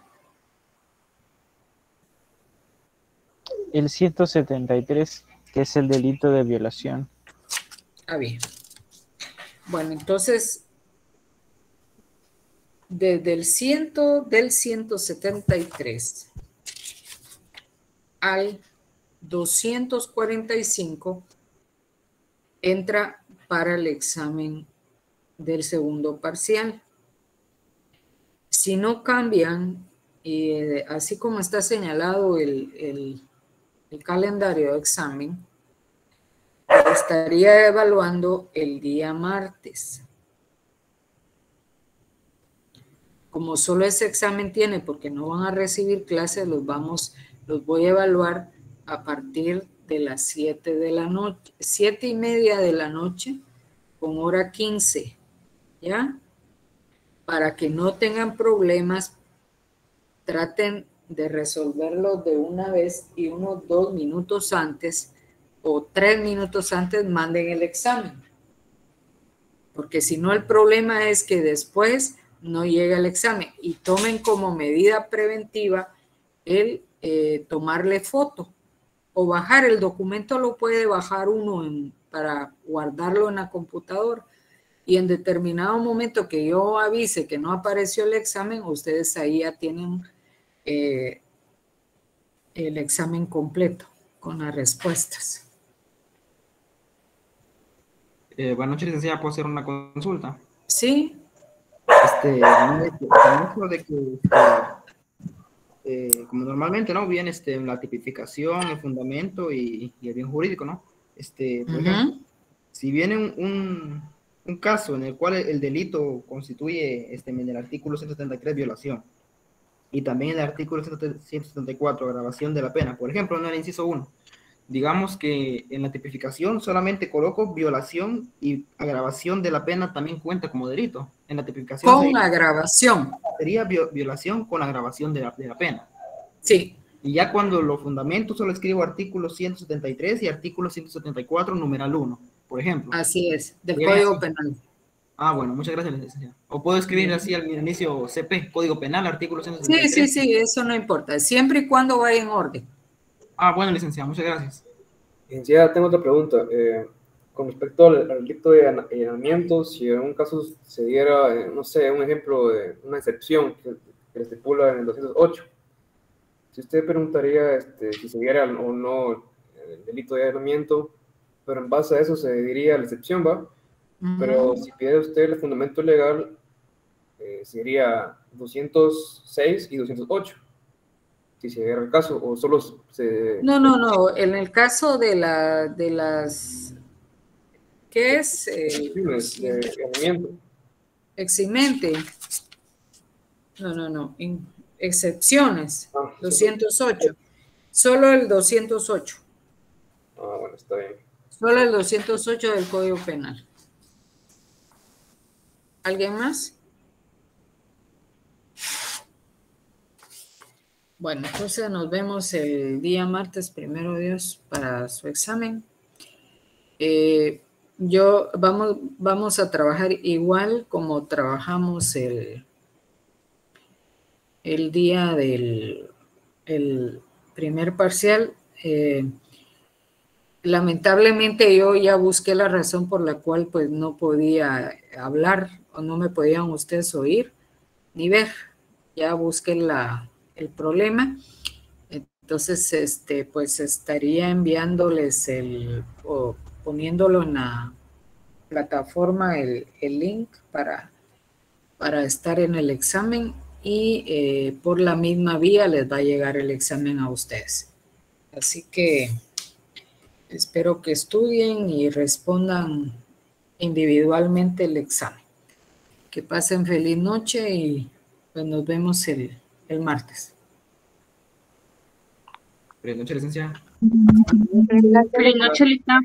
El 173, que es el delito de violación. Ah, bien. Bueno, entonces, desde el 173 al 245 entra para el examen del segundo parcial. Si no cambian, así como está señalado el calendario de examen, estaría evaluando el día martes. como solo ese examen tiene, porque no van a recibir clases, los voy a evaluar a partir de las 7 de la noche, 7:30 de la noche, con hora 15, ¿ya? Para que no tengan problemas, traten de resolverlo de una vez y unos 2 minutos antes o 3 minutos antes manden el examen. Porque si no, el problema es que después no llega el examen, y tomen como medida preventiva el tomarle foto o bajar el documento. Lo puede bajar uno para guardarlo en la computadora, y en determinado momento que yo avise que no apareció el examen, ustedes ahí ya tienen el examen completo con las respuestas. Buenas noches, licenciada. ¿Puedo hacer una consulta? Sí. Con eso de que, como normalmente, ¿no? Viene la tipificación, el fundamento y el bien jurídico, ¿no? Por ejemplo, si viene un caso en el cual el delito constituye en el artículo 173 violación, y también en el artículo 174 agravación de la pena, por ejemplo, en el inciso 1, digamos que en la tipificación solamente coloco violación, y agravación de la pena también cuenta como delito. En la tipificación con agravación. Sería violación con agravación de la pena. Sí. Y ya cuando los fundamentos solo escribo artículo 173 y artículo 174, numeral 1, por ejemplo. Así es, del Código Penal. Ah, bueno, muchas gracias, licenciada. O puedo escribir así al inicio CP, Código Penal, artículo 173. Sí, eso no importa, siempre y cuando vaya en orden. Ah, bueno, licenciada, muchas gracias. Licenciada, tengo otra pregunta. Con respecto al delito de allanamiento, si en un caso se diera, no sé, un ejemplo de una excepción que estipula en el 208, si usted preguntaría si se diera o no el delito de allanamiento, pero en base a eso se diría la excepción, ¿va? Pero si pide usted el fundamento legal, sería 206 y 208. Si se diera el caso, o solo se... No, en el caso de las... ¿Qué es? Eximente. No. Excepciones. 208. Solo el 208. Ah, bueno, está bien. Solo el 208 del Código Penal. ¿Alguien más? Bueno, entonces nos vemos el día martes, primero Dios, para su examen. Vamos a trabajar igual como trabajamos el día del primer parcial. Lamentablemente yo ya busqué la razón por la cual pues no podía hablar o no me podían ustedes oír ni ver. Ya busqué el problema. Entonces, pues estaría enviándoles o poniéndolo en la plataforma el link para estar en el examen, y por la misma vía les va a llegar el examen a ustedes. Así que espero que estudien y respondan individualmente el examen. Que pasen feliz noche y pues nos vemos el martes. Buenas noches, licenciada. Feliz noche, Lita.